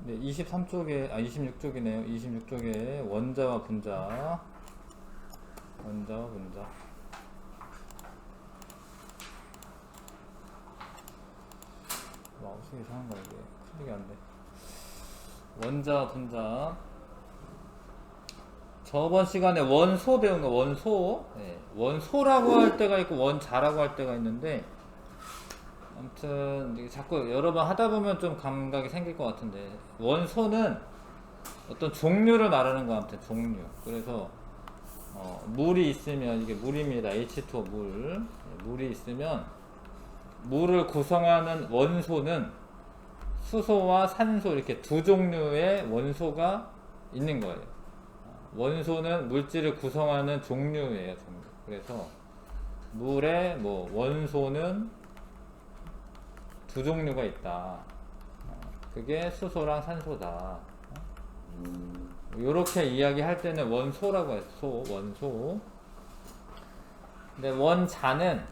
네, 23쪽에, 26쪽이네요. 26쪽에 원자와 분자. 원자와 분자. 마우스 이상한가, 이게. 클릭이 안 돼. 원자, 분자. 저번 시간에 원소 배운 거, 원소. 네, 원소라고 할 때가 있고, 원자라고 할 때가 있는데, 아무튼, 이게 자꾸 여러 번 하다 보면 좀 감각이 생길 것 같은데, 원소는 어떤 종류를 말하는 거, 아무튼 종류. 그래서, 물이 있으면, 이게 물입니다. H2O 물. 네, 물이 있으면, 물을 구성하는 원소는 수소와 산소 이렇게 두 종류의 원소가 있는 거예요. 원소는 물질을 구성하는 종류예요, 종류. 그래서 물의 뭐 원소는 두 종류가 있다. 그게 수소랑 산소다. 이렇게 이야기할 때는 원소라고 해요. 원소. 근데 원자는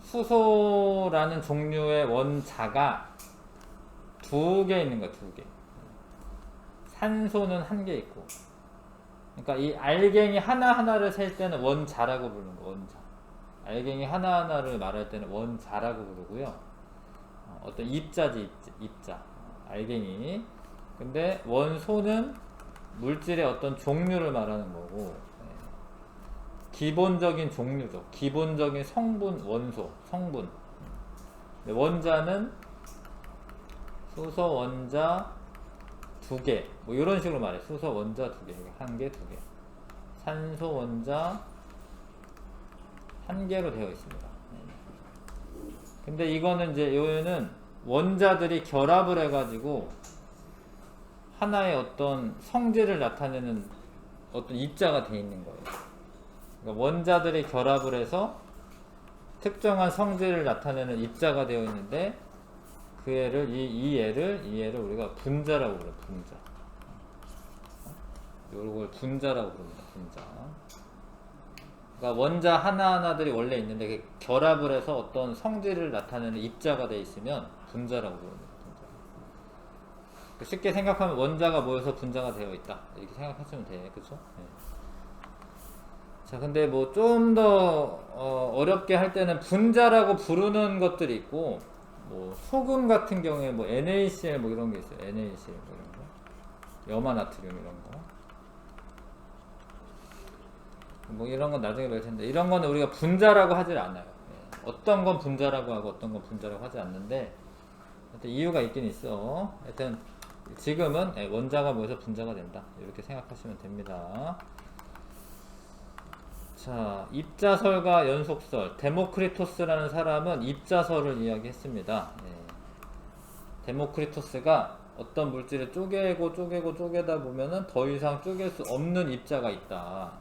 수소라는 종류의 원자가 두 개 있는 거야, 두 개. 산소는 한 개 있고. 그러니까 이 알갱이 하나하나를 셀 때는 원자라고 부르는 거, 원자. 알갱이 하나하나를 말할 때는 원자라고 부르고요. 어떤 입자지, 입자. 알갱이. 근데 원소는 물질의 어떤 종류를 말하는 거고, 기본적인 종류죠. 기본적인 성분, 원소, 성분. 원자는 수소 원자 두 개, 뭐 이런 식으로 말해. 수소 원자 두 개, 한 개, 두 개. 산소 원자 한 개로 되어 있습니다. 근데 이거는 이제 요는 원자들이 결합을 해가지고 하나의 어떤 성질을 나타내는 어떤 입자가 되어 있는 거예요. 그러니까 원자들이 결합을 해서 특정한 성질을 나타내는 입자가 되어 있는데 그 애를 이 얘를 우리가 분자라고 불러요. 분자. 이걸 분자라고 부릅니다. 분자. 그러니까 원자 하나하나들이 원래 있는데 그 결합을 해서 어떤 성질을 나타내는 입자가 되어 있으면 분자라고 부릅니다. 분자. 쉽게 생각하면 원자가 모여서 분자가 되어 있다. 이렇게 생각하시면 돼요. 그렇죠? 네. 자, 근데 뭐 좀 더 어렵게 할 때는 분자라고 부르는 것들이 있고, 뭐 소금 같은 경우에 뭐 NaCl 뭐 이런 게 있어요. NaCl 뭐 이런 거, 염화나트륨 이런 거, 뭐 이런 건 나중에 볼 텐데, 이런 거는 우리가 분자라고 하질 않아요. 어떤 건 분자라고 하고 어떤 건 분자라고 하지 않는데, 하여튼 이유가 있긴 있어. 하여튼 지금은 원자가 모여서 분자가 된다. 이렇게 생각하시면 됩니다. 자, 입자설과 연속설. 데모크리토스라는 사람은 입자설을 이야기했습니다. 데모크리토스가 어떤 물질을 쪼개다 보면은 더 이상 쪼갤 수 없는 입자가 있다.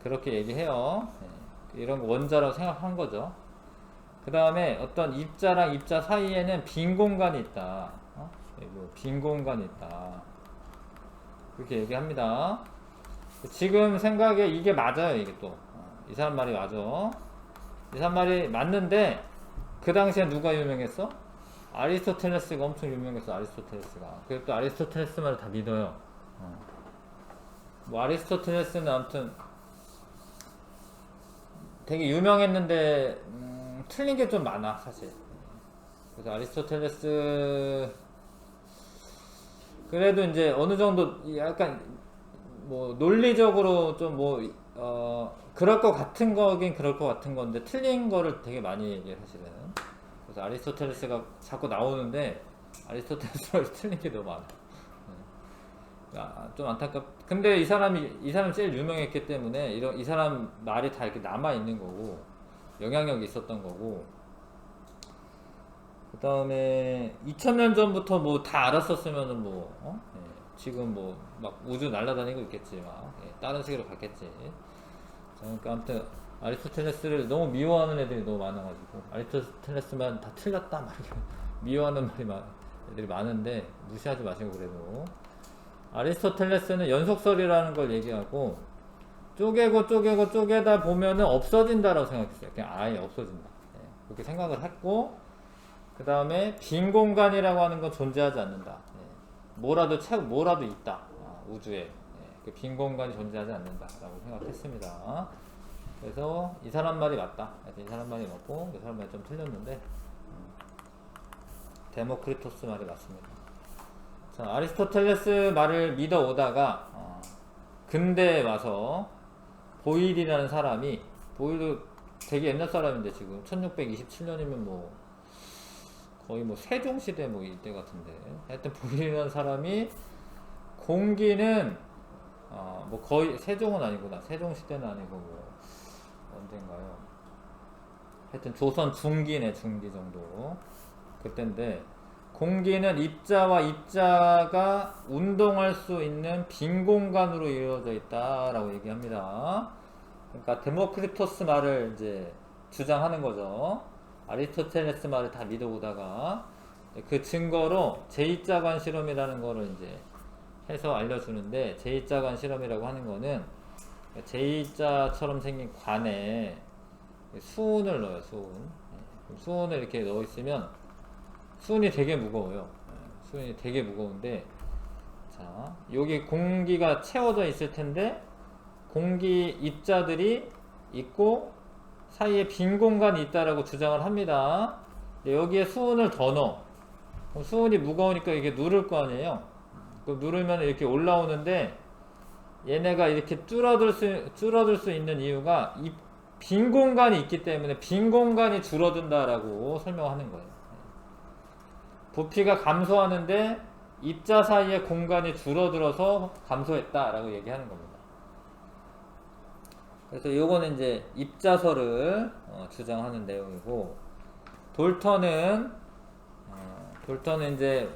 그렇게 얘기해요. 이런 거 원자라고 생각한 거죠. 그 다음에 어떤 입자랑 입자 사이에는 빈 공간이 있다. 빈 공간이 있다. 그렇게 얘기합니다. 지금 생각에 이게 맞아요. 이게 또 이 사람 말이 맞아. 이 사람 말이 맞는데 그 당시에 누가 유명했어? 아리스토텔레스가 엄청 유명했어. 아리스토텔레스가. 그래서 또 아리스토텔레스 말을 다 믿어요. 뭐 아리스토텔레스는 아무튼 되게 유명했는데 틀린 게 좀 많아 사실. 그래서 아리스토텔레스 그래도 이제 어느 정도 약간 뭐 논리적으로 좀 뭐 그럴 것 같은 거긴 그럴 것 같은 건데 틀린 거를 되게 많이 얘기해 사실은. 그래서 아리스토텔레스가 자꾸 나오는데 아리스토텔레스가 틀린 게 너무 많아. 좀 근데 이 사람이 제일 유명했기 때문에 이 사람 말이 다 이렇게 남아 있는 거고 영향력이 있었던 거고. 그 다음에 2000년 전부터 뭐 다 알았었으면은 뭐 지금 뭐 막 우주 날아다니고 있겠지. 막 다른 세계로 갔겠지. 그러니까 아무튼 아리스토텔레스를 너무 미워하는 애들이 너무 많아가지고 아리스토텔레스만 다 틀렸다 막 미워하는 애들이 많은데 무시하지 마시고. 그래도 아리스토텔레스는 연속설이라는 걸 얘기하고 쪼개다 보면은 없어진다라고 생각했어요. 그냥 아예 없어진다. 그렇게 생각을 했고, 그 다음에 빈 공간이라고 하는 건 존재하지 않는다. 뭐라도 있다. 우주에. 예, 그 빈 공간이 존재하지 않는다라고 생각했습니다. 그래서 이 사람 말이 맞다. 이 사람 말이 맞고 이 사람 말이 좀 틀렸는데 데모크리토스 말이 맞습니다. 자, 아리스토텔레스 말을 믿어 오다가 근대에 와서 보일이라는 사람이, 보일도 되게 옛날 사람인데 지금 1627년이면 뭐 거의 뭐 세종시대 뭐 이때 같은데, 하여튼 보일이라는 사람이 공기는 뭐 거의 세종은 아니구나, 세종시대는 아니고 뭐 언젠가요, 하여튼 조선 중기네, 중기 정도 그때인데, 공기는 입자와 입자가 운동할 수 있는 빈 공간으로 이루어져 있다라고 얘기합니다. 그러니까 데모크리토스 말을 이제 주장하는 거죠. 아리스토텔레스 말을 다 믿어보다가 그 증거로 제2자관 실험이라는 거를 이제 해서 알려주는데, 제2자관 실험이라고 하는 거는 제2자처럼 생긴 관에 수은을 넣어요. 수은을 이렇게 넣어 있으면 수은이 되게 무거워요. 수은이 되게 무거운데, 자, 여기 공기가 채워져 있을 텐데 공기 입자들이 있고 사이에 빈 공간이 있다라고 주장을 합니다. 여기에 수은을 더 넣어. 수은이 무거우니까 이게 누를 거 아니에요. 누르면 이렇게 올라오는데, 얘네가 이렇게 줄어들 수 있는 이유가 이 빈 공간이 있기 때문에 빈 공간이 줄어든다라고 설명하는 거예요. 부피가 감소하는데 입자 사이의 공간이 줄어들어서 감소했다라고 얘기하는 겁니다. 그래서 요거는 이제 입자설을 주장하는 내용이고, 돌턴은 이제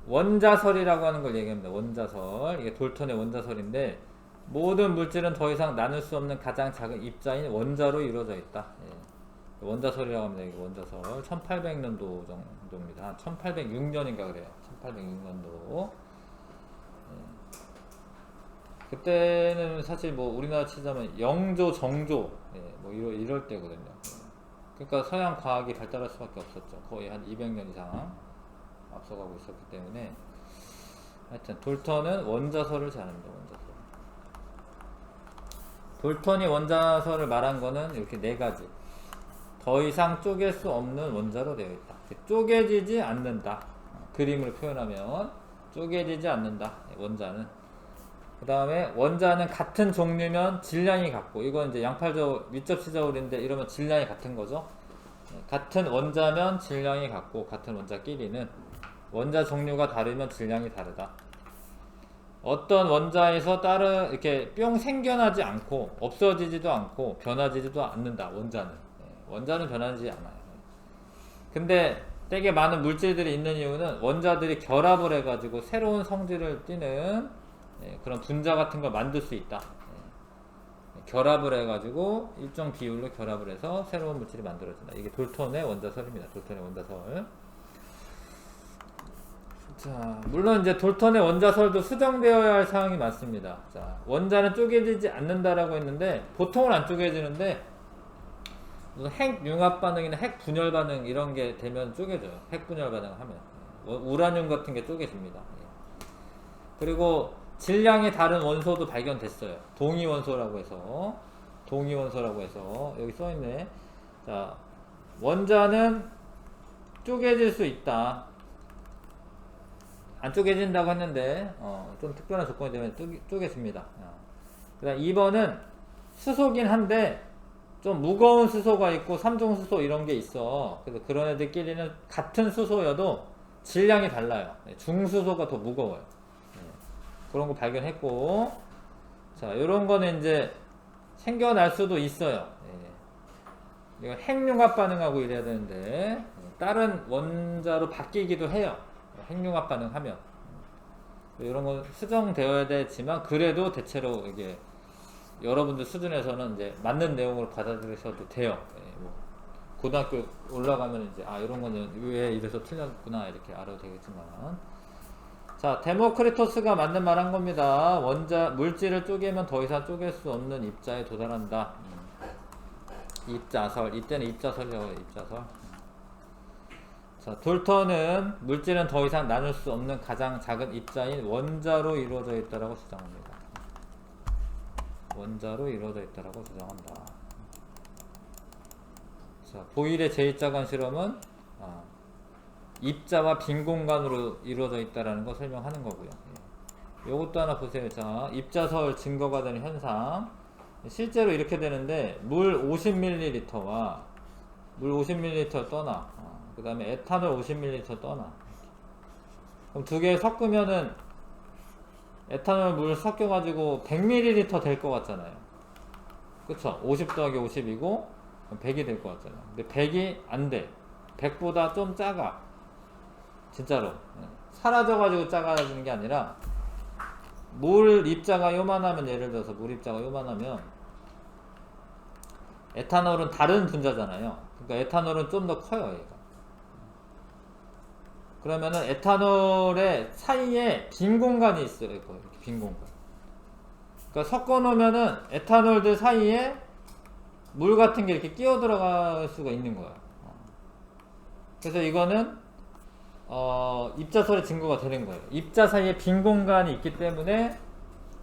원자설이라고 하는 걸 얘기합니다. 원자설. 이게 돌턴의 원자설인데, 모든 물질은 더 이상 나눌 수 없는 가장 작은 입자인 원자로 이루어져 있다. 예. 원자설이라고 합니다. 이게 원자설. 1800년도 정도입니다. 1806년인가 그래요. 1806년도. 예. 그때는 사실 뭐 우리나라 치자면 영조, 정조, 예, 뭐 이럴 때거든요. 예. 그러니까 서양 과학이 발달할 수밖에 없었죠. 거의 한 200년 이상 앞서가고 있었기 때문에. 하여튼 돌턴은 원자설을 잘합니다. 원자설. 돌턴이 원자설을 말한 거는 이렇게 네 가지. 더 이상 쪼갤 수 없는 원자로 되어 있다. 쪼개지지 않는다. 그림을 표현하면 쪼개지지 않는다. 원자는. 그 다음에 원자는 같은 종류면 질량이 같고, 이건 이제 양팔적 밑접시저울인데 이러면 질량이 같은 거죠. 같은 원자면 질량이 같고, 같은 원자끼리는 원자 종류가 다르면 질량이 다르다. 어떤 원자에서 이렇게 뿅 생겨나지 않고 없어지지도 않고 변화지지도 않는다. 원자는 변하지 않아요. 근데 되게 많은 물질들이 있는 이유는 원자들이 결합을 해가지고 새로운 성질을 띠는 그런 분자 같은 걸 만들 수 있다. 결합을 해가지고 일정 비율로 결합을 해서 새로운 물질이 만들어진다. 이게 돌턴의 원자설입니다. 돌턴의 원자설. 자, 물론 이제 돌턴의 원자설도 수정되어야 할 사항이 많습니다. 자, 원자는 쪼개지지 않는다라고 했는데 보통은 안 쪼개지는데, 핵 융합 반응이나 핵 분열 반응 이런 게 되면 쪼개져요. 핵 분열 반응을 하면 우라늄 같은 게 쪼개집니다. 그리고 질량이 다른 원소도 발견됐어요. 동위원소라고 해서 여기 써있네. 자, 원자는 쪼개질 수 있다. 안 쪼개진다고 했는데 좀 특별한 조건이 되면 쪼개집니다. 그 다음 2번은 수소긴 한데 좀 무거운 수소가 있고 삼중수소 이런 게 있어. 그래서 그런 애들끼리는 같은 수소여도 질량이 달라요. 중수소가 더 무거워요. 그런 거 발견했고, 자, 요런 거는 이제 생겨날 수도 있어요. 이거 핵융합 반응하고 이래야 되는데 다른 원자로 바뀌기도 해요. 핵융합 반응하면. 이런 건 수정되어야 되지만, 그래도 대체로 이게 여러분들 수준에서는 이제 맞는 내용으로 받아들이셔도 돼요. 뭐 고등학교 올라가면 이제 이런 거는 왜 이래서 틀렸구나 이렇게 알아도 되겠지만. 자, 데모크리토스가 맞는 말 한 겁니다. 물질을 쪼개면 더 이상 쪼갤 수 없는 입자에 도달한다. 입자설. 이때는 입자설이라고 해요. 입자설. 자, 돌턴은 물질은 더 이상 나눌 수 없는 가장 작은 입자인 원자로 이루어져 있다라고 주장합니다. 원자로 이루어져 있다라고 주장한다. 자, 보일의 제2차관 실험은 입자와 빈 공간으로 이루어져 있다라는 거 설명하는 거고요. 예. 요것도 하나 보세요. 자, 입자설 증거가 되는 현상. 실제로 이렇게 되는데 물 50ml와 물 50ml 떠나. 그 다음에 에탄올 50ml 떠나. 그럼 두 개 섞으면은 에탄올 물 섞여가지고 100ml 될 것 같잖아요. 그쵸? 50 더하기 50이고 100이 될 것 같잖아요. 근데 100이 안 돼. 100보다 좀 작아. 진짜로. 사라져가지고 작아지는 게 아니라 물 입자가 요만하면, 예를 들어서 물 입자가 요만하면 에탄올은 다른 분자잖아요. 그러니까 에탄올은 좀 더 커요, 얘가. 그러면은 에탄올의 사이에 빈 공간이 있어요. 이렇게 빈 공간. 그러니까 섞어 놓으면은 에탄올들 사이에 물 같은 게 이렇게 끼어 들어갈 수가 있는 거야. 그래서 이거는 입자설의 증거가 되는 거예요. 입자 사이에 빈 공간이 있기 때문에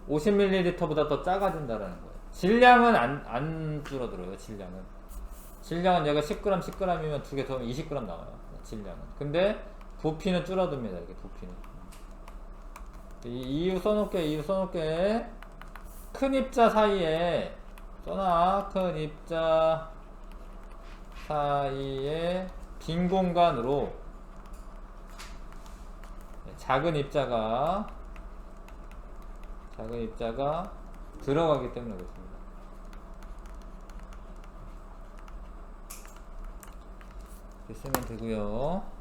50ml보다 더 작아진다라는 거예요. 질량은 안 줄어들어요. 질량은 얘가 10g, 10g이면 두 개 더하면 20g 나와요. 질량은. 근데 부피는 줄어듭니다. 이게 부피는. 이유 써놓게. 큰 입자 사이에 써놔. 큰 입자 사이에 빈 공간으로 작은 입자가 들어가기 때문에 그렇습니다. 이렇게 쓰면 되고요.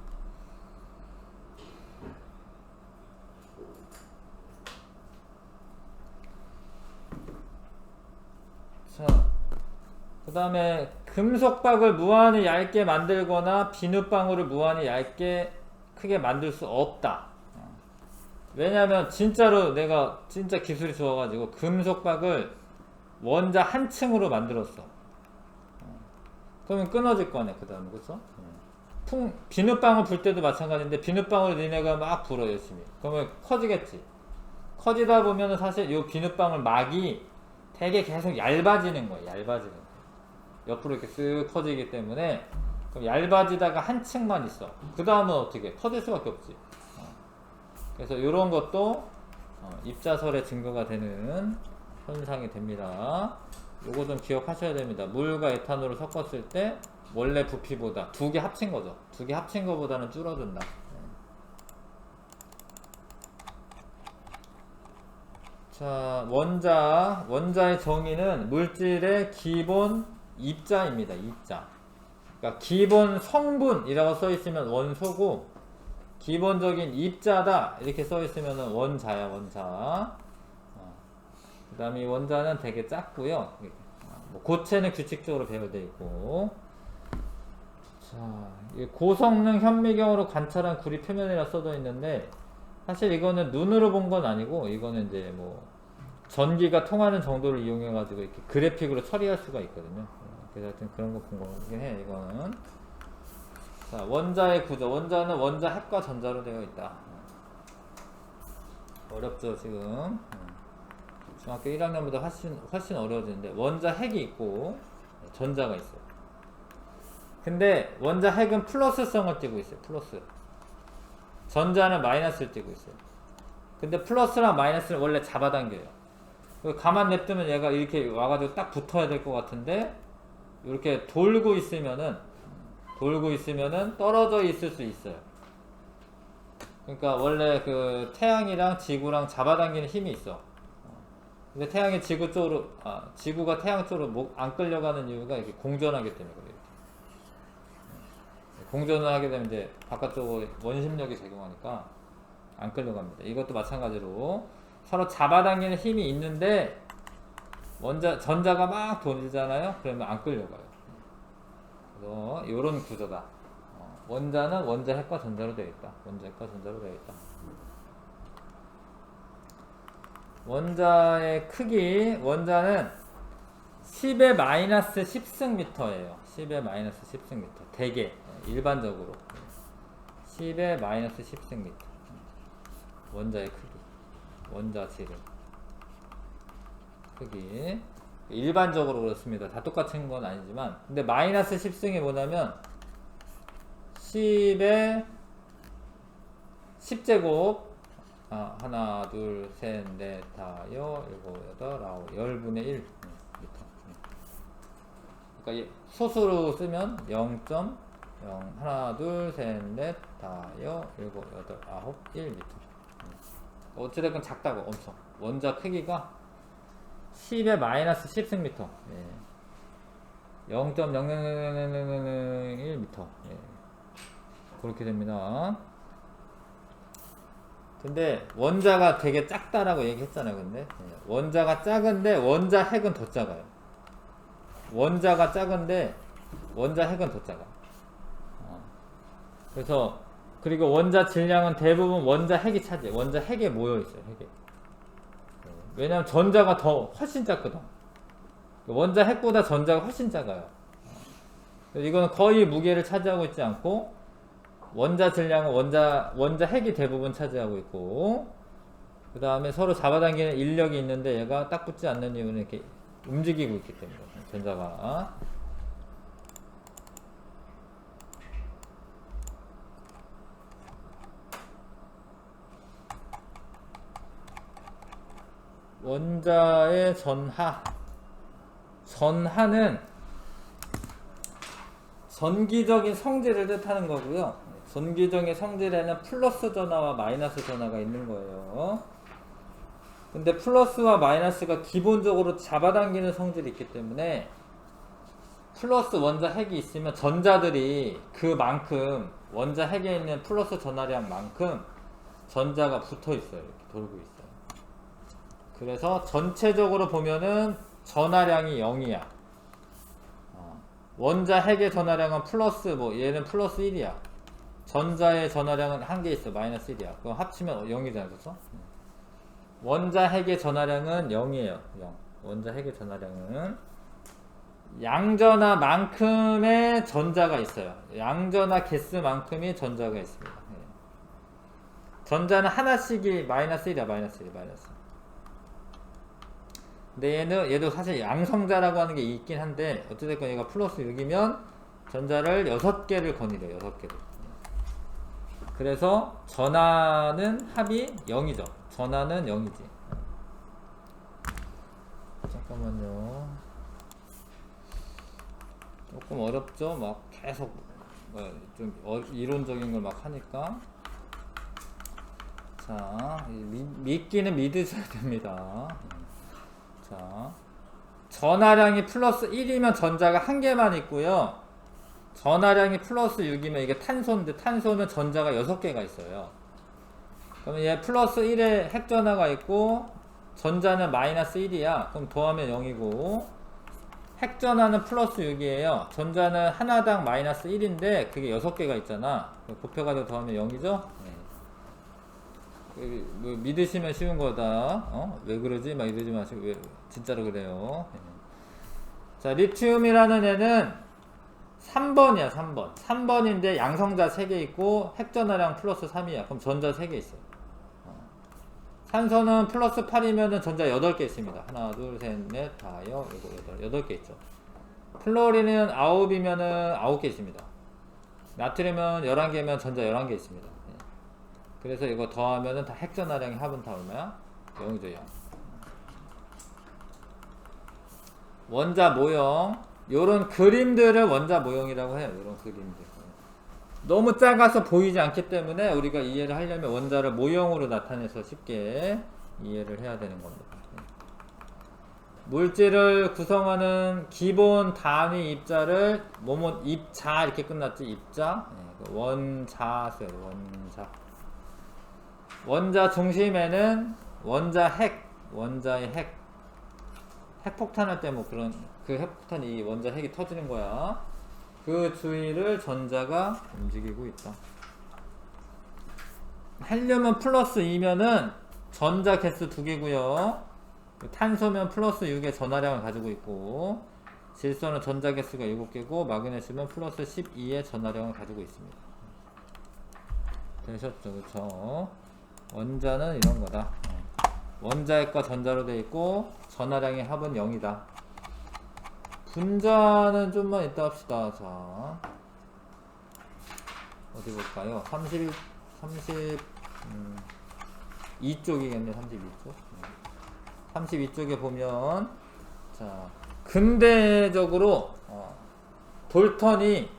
자, 그 다음에 금속박을 무한히 얇게 만들거나 비눗방울을 무한히 얇게 크게 만들 수 없다. 왜냐면 진짜로 내가 진짜 기술이 좋아가지고 금속박을 원자 한 층으로 만들었어. 그러면 끊어질 거네. 그 다음에 그쵸? 비눗방울 불 때도 마찬가지인데 비눗방울 니네가 막 불어 열심히. 그러면 커지겠지. 커지다 보면은 사실 요 비눗방울 막이 되게 계속 얇아지는 거예요. 얇아지는 거예요. 옆으로 이렇게 쓱 커지기 때문에. 그럼 얇아지다가 한 층만 있어. 그 다음은 어떻게? 커질 수밖에 없지. 그래서 이런 것도 입자설의 증거가 되는 현상이 됩니다. 요거 좀 기억하셔야 됩니다. 물과 에탄올을 섞었을 때 원래 부피보다 두 개 합친 거죠. 두 개 합친 거보다는 줄어든다. 자, 원자의 정의는 물질의 기본 입자입니다. 입자. 그러니까 기본 성분이라고 써 있으면 원소고, 기본적인 입자다 이렇게 써 있으면 원자야. 원자. 그 다음에 이 원자는 되게 작고요. 뭐 고체는 규칙적으로 배열되어 있고. 자, 고성능 현미경으로 관찰한 구리 표면이라 써져 있는데, 사실 이거는 눈으로 본 건 아니고, 이거는 이제 뭐 전기가 통하는 정도를 이용해 가지고 이렇게 그래픽으로 처리할 수가 있거든요. 그래서 하여튼 그런 거 본 거긴 해. 이거는. 자, 원자의 구조. 원자는 원자 핵과 전자로 되어 있다. 어렵죠, 지금. 중학교 1학년보다 훨씬 어려워지는데, 원자 핵이 있고 전자가 있어요. 근데 원자 핵은 플러스성을 띠고 있어요. 플러스. 전자는 마이너스를 띠고 있어요. 근데 플러스랑 마이너스는 원래 잡아당겨요. 가만 냅두면 얘가 이렇게 와가지고 딱 붙어야 될 것 같은데, 이렇게 돌고 있으면은 떨어져 있을 수 있어요. 그러니까 원래 그 태양이랑 지구랑 잡아당기는 힘이 있어. 근데 태양이 지구 쪽으로, 지구가 태양 쪽으로 안 끌려가는 이유가 이렇게 공전하기 때문에 그래요. 공전을 하게 되면 이제 바깥쪽으로 원심력이 작용하니까 안 끌려갑니다. 이것도 마찬가지로 서로 잡아당기는 힘이 있는데 전자가 막 돌잖아요. 그러면 안 끌려가요. 그래서 이런 구조다. 원자는 원자 핵과 전자로 되어 있다. 원자의 크기, 원자는 10의 마이너스 10승 미터예요. 10의 마이너스 10승 미터. 대개 일반적으로. 10의 마이너스 10승미터. 원자의 크기. 원자 질은. 크기. 일반적으로 그렇습니다. 다 똑같은 건 아니지만. 근데 마이너스 10승이 뭐냐면 10의 10제곱 하나, 둘, 셋, 넷, 다, 일곱, 여덟, 아홉, 10분의 1 미터. 그러니까 소수로 쓰면 0.0 하나, 둘, 셋, 넷, 다, 일곱, 여덟, 아홉, 1 미터. 어찌됐건 작다고 엄청. 원자 크기가 10의 마이너스 10승미터. 0.00001 미터. 그렇게 됩니다. 근데 원자가 되게 작다라고 얘기했잖아요. 근데 원자가 작은데 원자 핵은 더 작아요. 원자가 작은데 원자 핵은 더 작아. 그래서 그리고 원자 질량은 대부분 원자 핵이 차지해. 원자 핵에 모여 있어요. 핵에. 왜냐면 전자가 더 훨씬 작거든. 원자 핵보다 전자가 훨씬 작아요. 이거는 거의 무게를 차지하고 있지 않고 원자 질량은 원자 핵이 대부분 차지하고 있고, 그 다음에 서로 잡아당기는 인력이 있는데 얘가 딱 붙지 않는 이유는 이렇게 움직이고 있기 때문에 전자가. 원자의 전하는 전기적인 성질을 뜻하는 거고요. 전기적인 성질에는 플러스 전하와 마이너스 전하가 있는 거예요. 근데 플러스와 마이너스가 기본적으로 잡아당기는 성질이 있기 때문에 플러스 원자 핵이 있으면 전자들이 그만큼 원자 핵에 있는 플러스 전하량만큼 전자가 붙어 있어요. 이렇게 돌고 있어요. 그래서 전체적으로 보면은 전하량이 0이야. 원자 핵의 전하량은 플러스, 얘는 플러스 1이야. 전자의 전하량은 한 개 있어. 마이너스 1이야. 그럼 합치면 0이잖아. 그래서 원자 핵의 전하량은 0이에요. 0. 원자 핵의 전하량은 양전하만큼의 전자가 있어요. 양전하 개수만큼의 전자가 있습니다. 전자는 하나씩이 마이너스 1이야. 마이너스 1. 근데 얘도 사실 양성자라고 하는 게 있긴 한데, 어찌됐건 얘가 플러스 6이면 전자를 6개를 거느려요. 6개를. 그래서 전하는 합이 0이죠. 전하는 0이지. 잠깐만요. 조금 어렵죠? 막 계속 좀 이론적인 걸 막 하니까. 자, 믿기는 믿으셔야 됩니다. 자, 전하량이 플러스 1이면 전자가 한 개만 있고요. 전하량이 플러스 6이면 이게 탄소인데, 탄소는 전자가 6개가 있어요. 그러면 얘 플러스 1에 핵전하가 있고 전자는 마이너스 1이야. 그럼 더하면 0이고, 핵전하는 플러스 6이에요. 전자는 하나당 마이너스 1인데 그게 6개가 있잖아. 곱해가지고 더하면 0이죠? 믿으시면 쉬운 거다. 왜 그러지? 막 이러지 마시고, 왜 진짜로 그래요. 자, 리튬이라는 애는 3번이야. 3번. 3번인데 양성자 3개 있고 핵전하량 플러스 3이야. 그럼 전자 3개 있어. 산소는 플러스 8이면은 전자 8개 있습니다. 하나, 둘, 셋, 넷, 다, 8개 있죠. 플로린은 9이면은 9개 있습니다. 나트륨은 11개면 전자 11개 있습니다. 그래서 이거 더하면은 다 핵전하량의 합은 다 얼마야? 0이죠, 0. 원자 모형. 요런 그림들을 원자 모형이라고 해요. 요런 그림들. 너무 작아서 보이지 않기 때문에 우리가 이해를 하려면 원자를 모형으로 나타내서 쉽게 이해를 해야 되는 겁니다. 물질을 구성하는 기본 단위 입자를 입자 이렇게 끝났지. 입자. 원자 써요. 원자 중심에는 원자의 핵폭탄할 때 그런 그 핵폭탄이 원자 핵이 터지는 거야. 그 주위를 전자가 움직이고 있다. 헬륨은 플러스 2면은 전자 개수 2개고요. 탄소면 플러스 6의 전하량을 가지고 있고, 질소는 전자 개수가 7개고, 마그네슘은 플러스 12의 전하량을 가지고 있습니다. 되셨죠, 그쵸? 원자는 이런 거다. 원자핵과 전자로 되어 있고 전하량의 합은 0이다. 분자는 좀만 이따 합시다. 자, 어디 볼까요? 32쪽이겠네. 32쪽. 32쪽에 보면, 자, 근대적으로 돌턴이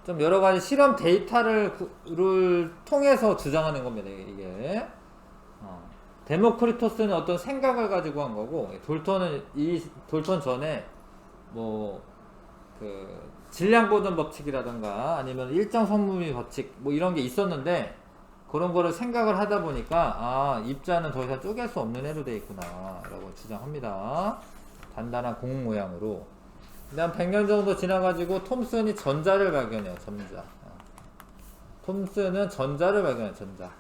좀 여러 가지 실험 데이터를 통해서 주장하는 겁니다. 이게 데모크리토스는 어떤 생각을 가지고 한 거고, 돌턴은 이 돌턴 전에 뭐 그 질량 보존 법칙이라든가 아니면 일정 선분비 법칙 뭐 이런 게 있었는데, 그런 거를 생각을 하다 보니까 입자는 더 이상 쪼갤 수 없는 애로 되어 있구나 라고 주장합니다. 단단한 공 모양으로. 근데 한 100년 정도 지나가지고 톰슨이 전자를 발견해요. 전자. 톰슨은 전자를 발견해요. 전자.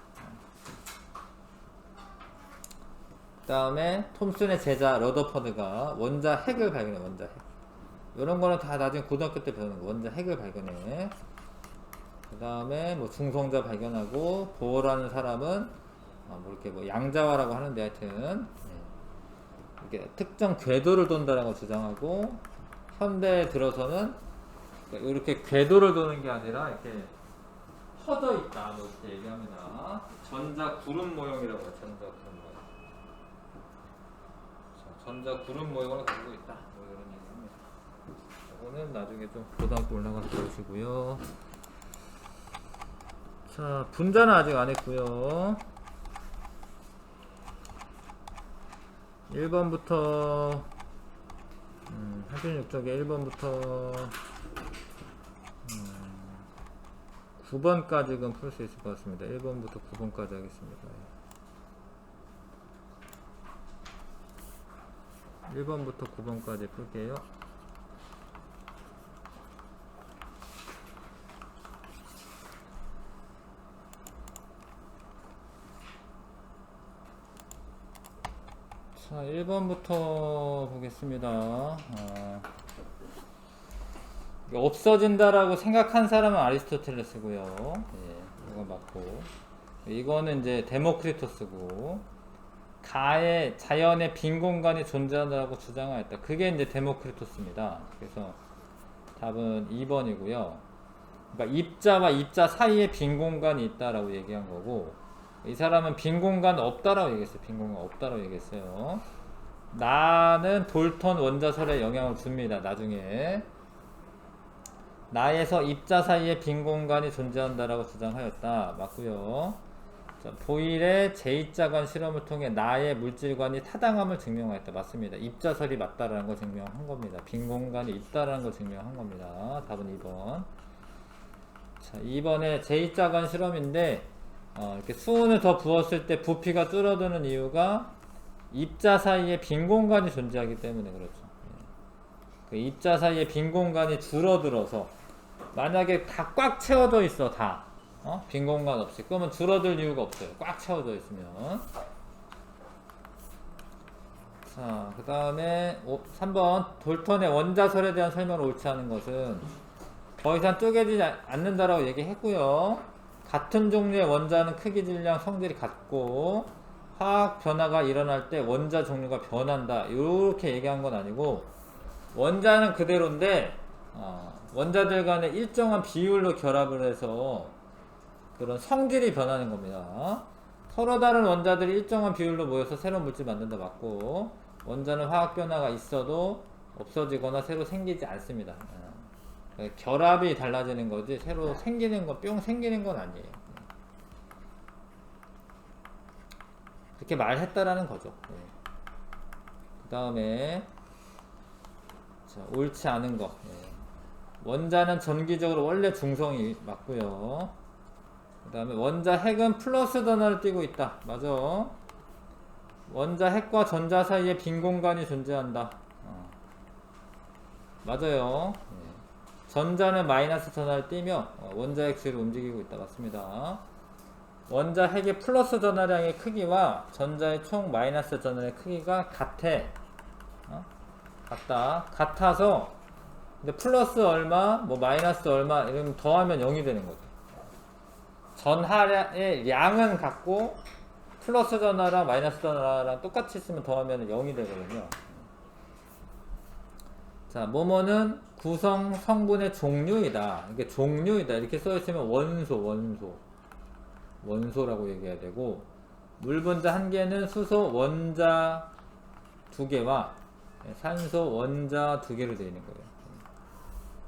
그 다음에 톰슨의 제자 러더퍼드가 원자 핵을 발견해요. 원자 핵. 이런 거는 다 나중에 고등학교 때 배우는 거. 원자 핵을 발견해. 그 다음에 뭐 중성자 발견하고, 보어라는 사람은 뭐 이렇게 뭐 양자화라고 하는데, 하여튼 이렇게 특정 궤도를 돈다라고 주장하고, 현대에 들어서는 이렇게 궤도를 도는 게 아니라 이렇게 퍼져 있다, 뭐 이렇게 얘기합니다. 전자 구름 모형이라고 해요. 전자 구름 모형. 자, 전자 구름 모형을 가지고 있다. 뭐 이런 얘기합니다. 이거는 나중에 좀 고등학교 올라가서 배우시고요. 자, 분자는 아직 안 했고요. 1번부터 86쪽에 1번부터 9번까지 는 풀 수 있을 것 같습니다. 1번부터 9번까지 하겠습니다. 1번부터 9번까지 풀게요. 자, 1번부터 보겠습니다. 없어진다라고 생각한 사람은 아리스토텔레스고요. 예, 이거 맞고. 이거는 이제 데모크리토스고, 자연의 빈 공간이 존재한다고 주장하였다. 그게 이제 데모크리토스입니다. 그래서 답은 2번이고요. 그러니까 입자와 입자 사이에 빈 공간이 있다라고 얘기한 거고, 이 사람은 빈 공간 없다라고 얘기했어요. 빈 공간 없다라고 얘기했어요. 나는 돌턴 원자설에 영향을 줍니다. 나중에 나에서 입자 사이에 빈 공간이 존재한다라고 주장하였다. 맞고요. 자, 보일의 제2자관 실험을 통해 나의 물질관이 타당함을 증명하였다. 맞습니다. 입자설이 맞다라는 걸 증명한 겁니다. 빈 공간이 있다라는 걸 증명한 겁니다. 답은 2번. 자, 2번에 제2자관 실험인데, 이렇게 수온을 더 부었을 때 부피가 줄어드는 이유가 입자 사이에 빈 공간이 존재하기 때문에 그렇죠. 그 입자 사이에 빈 공간이 줄어들어서, 만약에 다 꽉 채워져 있어, 다 빈 공간 없이, 그러면 줄어들 이유가 없어요. 꽉 채워져 있으면. 자, 그 다음에 3번 돌턴의 원자설에 대한 설명을 옳지 않은 것은, 더 이상 쪼개지지 않는다라고 얘기했고요. 같은 종류의 원자는 크기, 질량, 성질이 같고 화학 변화가 일어날 때 원자 종류가 변한다, 이렇게 얘기한 건 아니고, 원자는 그대로인데 원자들 간에 일정한 비율로 결합을 해서 그런 성질이 변하는 겁니다. 서로 다른 원자들이 일정한 비율로 모여서 새로운 물질 만든다. 맞고, 원자는 화학 변화가 있어도 없어지거나 새로 생기지 않습니다. 결합이 달라지는 거지 새로 생기는 건, 뿅 생기는 건 아니에요. 그렇게 말했다라는 거죠. 그 다음에 옳지 않은 거. 원자는 전기적으로 원래 중성이 맞고요. 그 다음에 원자 핵은 플러스 전하를 띠고 있다. 맞아. 원자 핵과 전자 사이에 빈 공간이 존재한다. 맞아요. 전자는 마이너스 전하를 띠며 원자 핵 주위를 움직이고 있다. 맞습니다. 원자 핵의 플러스 전하량의 크기와 전자의 총 마이너스 전하의 크기가 같아. 같아서, 근데 플러스 얼마, 뭐 마이너스 얼마 이러면 더하면 0이 되는 거죠. 전하의 양은 같고 플러스 전하랑 마이너스 전하랑 똑같이 쓰면 더하면 0이 되거든요. 자, 뭐뭐는 구성 성분의 종류이다. 이게 종류이다. 이렇게 써있으면 원소라고 얘기해야 되고, 물 분자 1개는 수소 원자 2개와 산소 원자 2개로 되어 있는 거예요.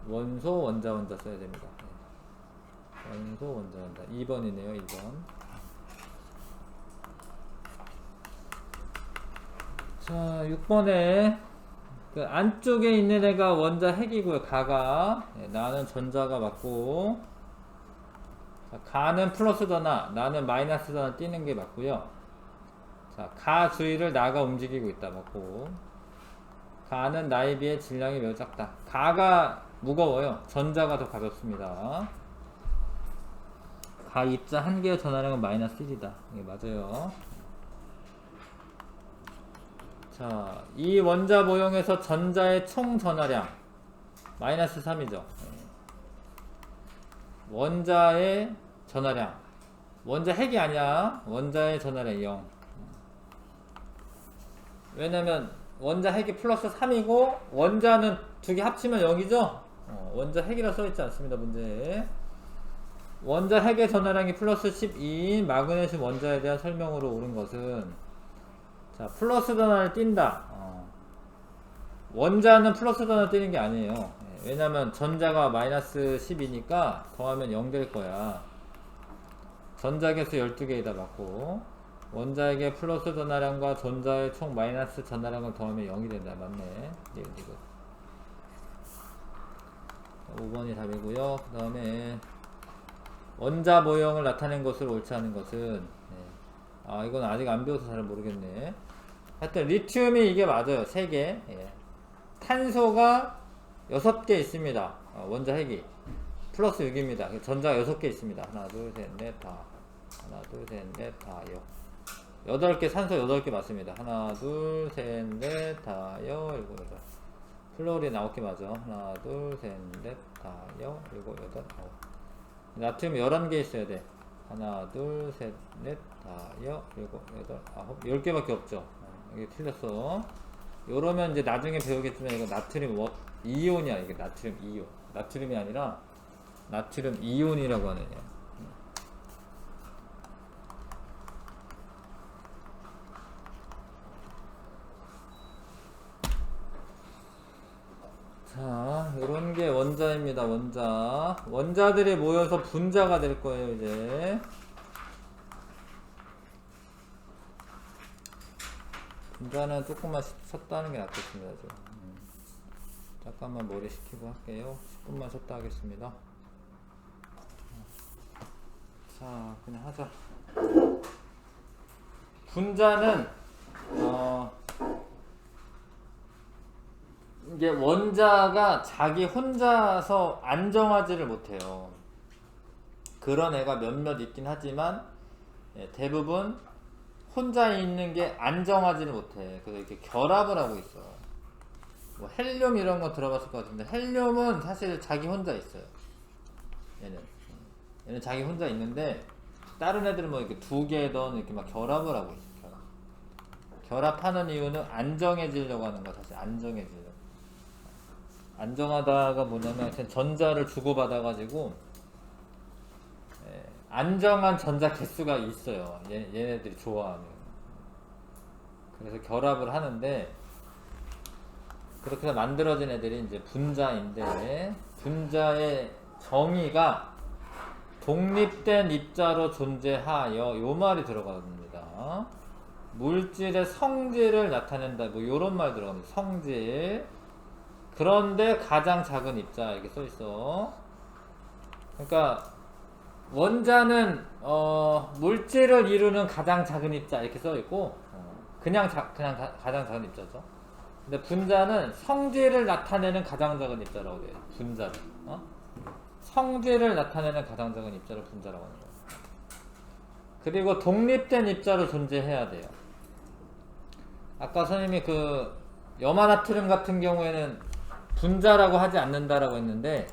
원소 원자 써야 됩니다. 원소 원자 2번이네요. 2번. 자, 6번에 그 안쪽에 있는 애가 원자 핵이고요. 가가. 나는 전자가 맞고, 자, 가는 플러스 전하, 나는 마이너스 전하 띄는 게 맞고요. 자, 가 주위를 나가 움직이고 있다 맞고, 가는 나에 비해 질량이 매우 작다. 가가 무거워요. 전자가 더 가볍습니다. 가 입자 1개의 전하량은 마이너스 1이다. 이게 맞아요. 자, 이 원자 모형에서 전자의 총 전하량 마이너스 3이죠. 원자의 전하량, 원자 핵이 아니야. 원자의 전하량 0. 왜냐면 원자 핵이 플러스 3이고 원자는 2개 합치면 0이죠. 원자 핵이라 써있지 않습니다. 문제에 원자 핵의 전하량이 플러스 12인 마그네슘 원자에 대한 설명으로 옳은 것은, 자, 플러스 전하를 띈다. 원자는 플러스 전하 띄는 게 아니에요. 왜냐면 전자가 마이너스 10이니까 더하면 0 될 거야. 전자 개수 12개이다 맞고, 원자에게 플러스 전하량과 전자의 총 마이너스 전하량을 더하면 0이 된다. 맞네. 이거. 5번이 답이고요. 그 다음에 원자 모형을 나타낸 것을 옳지 않은 것은, 이건 아직 안 배워서 잘 모르겠네. 하여튼 리튬이 이게 맞아요. 3개. 탄소가 6개 있습니다. 원자 핵이 플러스 6입니다. 전자가 6개 있습니다. 하나 둘 셋 넷 다. 하나 둘 셋 넷 다 요. 8개, 산소 8개 맞습니다. 하나 둘 셋 넷 다 요. 7 8. 플로린 9개 맞아. 하나 둘 셋 넷 다 요. 7 8 9. 나트륨 11개 있어야 돼. 하나 둘 셋 넷 다 요. 7 8 9. 10개밖에 없죠. 이게 틀렸어. 요러면 이제 나중에 배우겠지만 이거 나트륨 이온이야. 이게 나트륨 이온. 나트륨이 아니라 나트륨 이온이라고 하는 애. 자, 요런 게 원자입니다. 원자들이 모여서 분자가 될 거예요. 이제 분자는 조금만 쉬었다 하는 게 낫겠습니다. 잠깐만 머리 식히고 할게요. 10분만 쉬었다 하겠습니다. 자, 그냥 하자. 분자는 이게 원자가 자기 혼자서 안정하지를 못해요. 그런 애가 몇몇 있긴 하지만 대부분 혼자 있는 게 안정하지는 못해. 그래서 이렇게 결합을 하고 있어. 뭐 헬륨 이런 거 들어봤을 것 같은데, 헬륨은 사실 자기 혼자 있어요. 얘는 자기 혼자 있는데, 다른 애들은 뭐 이렇게 2개든 이렇게 막 결합을 하고 있어. 결합하는 이유는 안정해지려고 하는 거야. 사실 안정해지려고. 안정하다가 뭐냐면 전자를 주고받아가지고 안정한 전자 개수가 있어요. 얘네들이 좋아하면. 그래서 결합을 하는데, 그렇게 해서 만들어진 애들이 이제 분자인데, 분자의 정의가 독립된 입자로 존재하여, 요 말이 들어갑니다. 물질의 성질을 나타낸다. 뭐 요런 말 들어갑니다. 성질. 그런데 가장 작은 입자 이렇게 써 있어. 그러니까 원자는 물질을 이루는 가장 작은 입자 이렇게 써 있고, 그냥 가장 작은 입자죠. 근데 분자는 성질을 나타내는 가장 작은 입자라고 돼요. 분자를. 성질을 나타내는 가장 작은 입자를 분자라고 하는 거예요. 그리고 독립된 입자로 존재해야 돼요. 아까 선생님이 그 염화나트륨 같은 경우에는 분자라고 하지 않는다라고 했는데,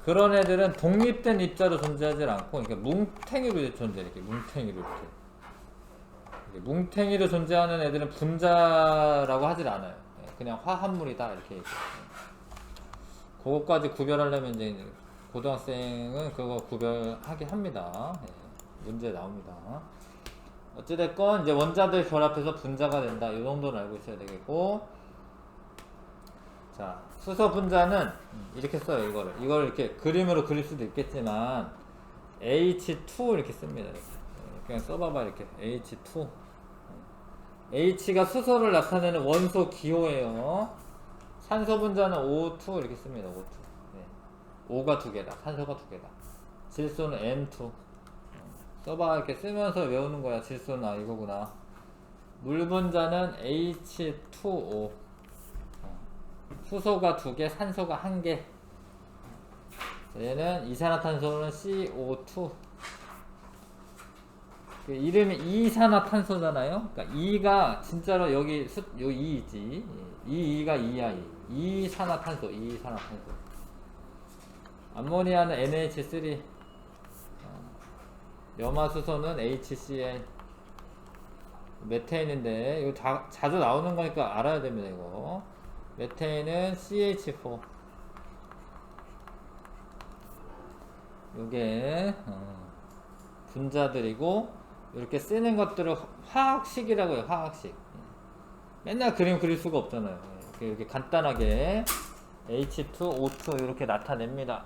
그런 애들은 독립된 입자로 존재하지 않고 이렇게 뭉탱이로 존재해. 이렇게 뭉탱이로 이렇게 뭉탱이로 존재하는 애들은 분자라고 하질 않아요. 그냥 화합물이다 이렇게 얘기해요. 그거까지 구별하려면 이제 고등학생은 그거 구별하게 합니다. 문제 나옵니다. 어찌됐건 이제 원자들 결합해서 분자가 된다. 이 정도는 알고 있어야 되겠고, 자 수소 분자는 이렇게 써요. 이걸 이렇게 그림으로 그릴 수도 있겠지만 H2 이렇게 씁니다. 이렇게. 그냥 써봐봐. 이렇게 H2. H가 수소를 나타내는 원소 기호예요. 산소 분자는 O2 이렇게 씁니다. O2. 네. O가 두 개다. 산소가 두 개다. 질소는 N2. 써봐. 이렇게 쓰면서 외우는 거야. 질소는 이거구나. 물 분자는 H2O. 수소가 두 개, 산소가 한 개. 얘는 이산화탄소는 CO2. 그 이름이 이산화탄소잖아요. 그러니까 E가 진짜로 여기 요 E지. E가 E야. 이산화탄소. 암모니아는 NH3. 염화수소는 HCl. 메테인인데 이거 자주 나오는 거니까 알아야 됩니다. 이거 메테인은 CH4. 요게 분자들이고, 이렇게 쓰는 것들을 화학식이라고 해요. 화학식. 맨날 그림 그릴 수가 없잖아요. 이렇게 간단하게 H2, O2 이렇게 나타냅니다.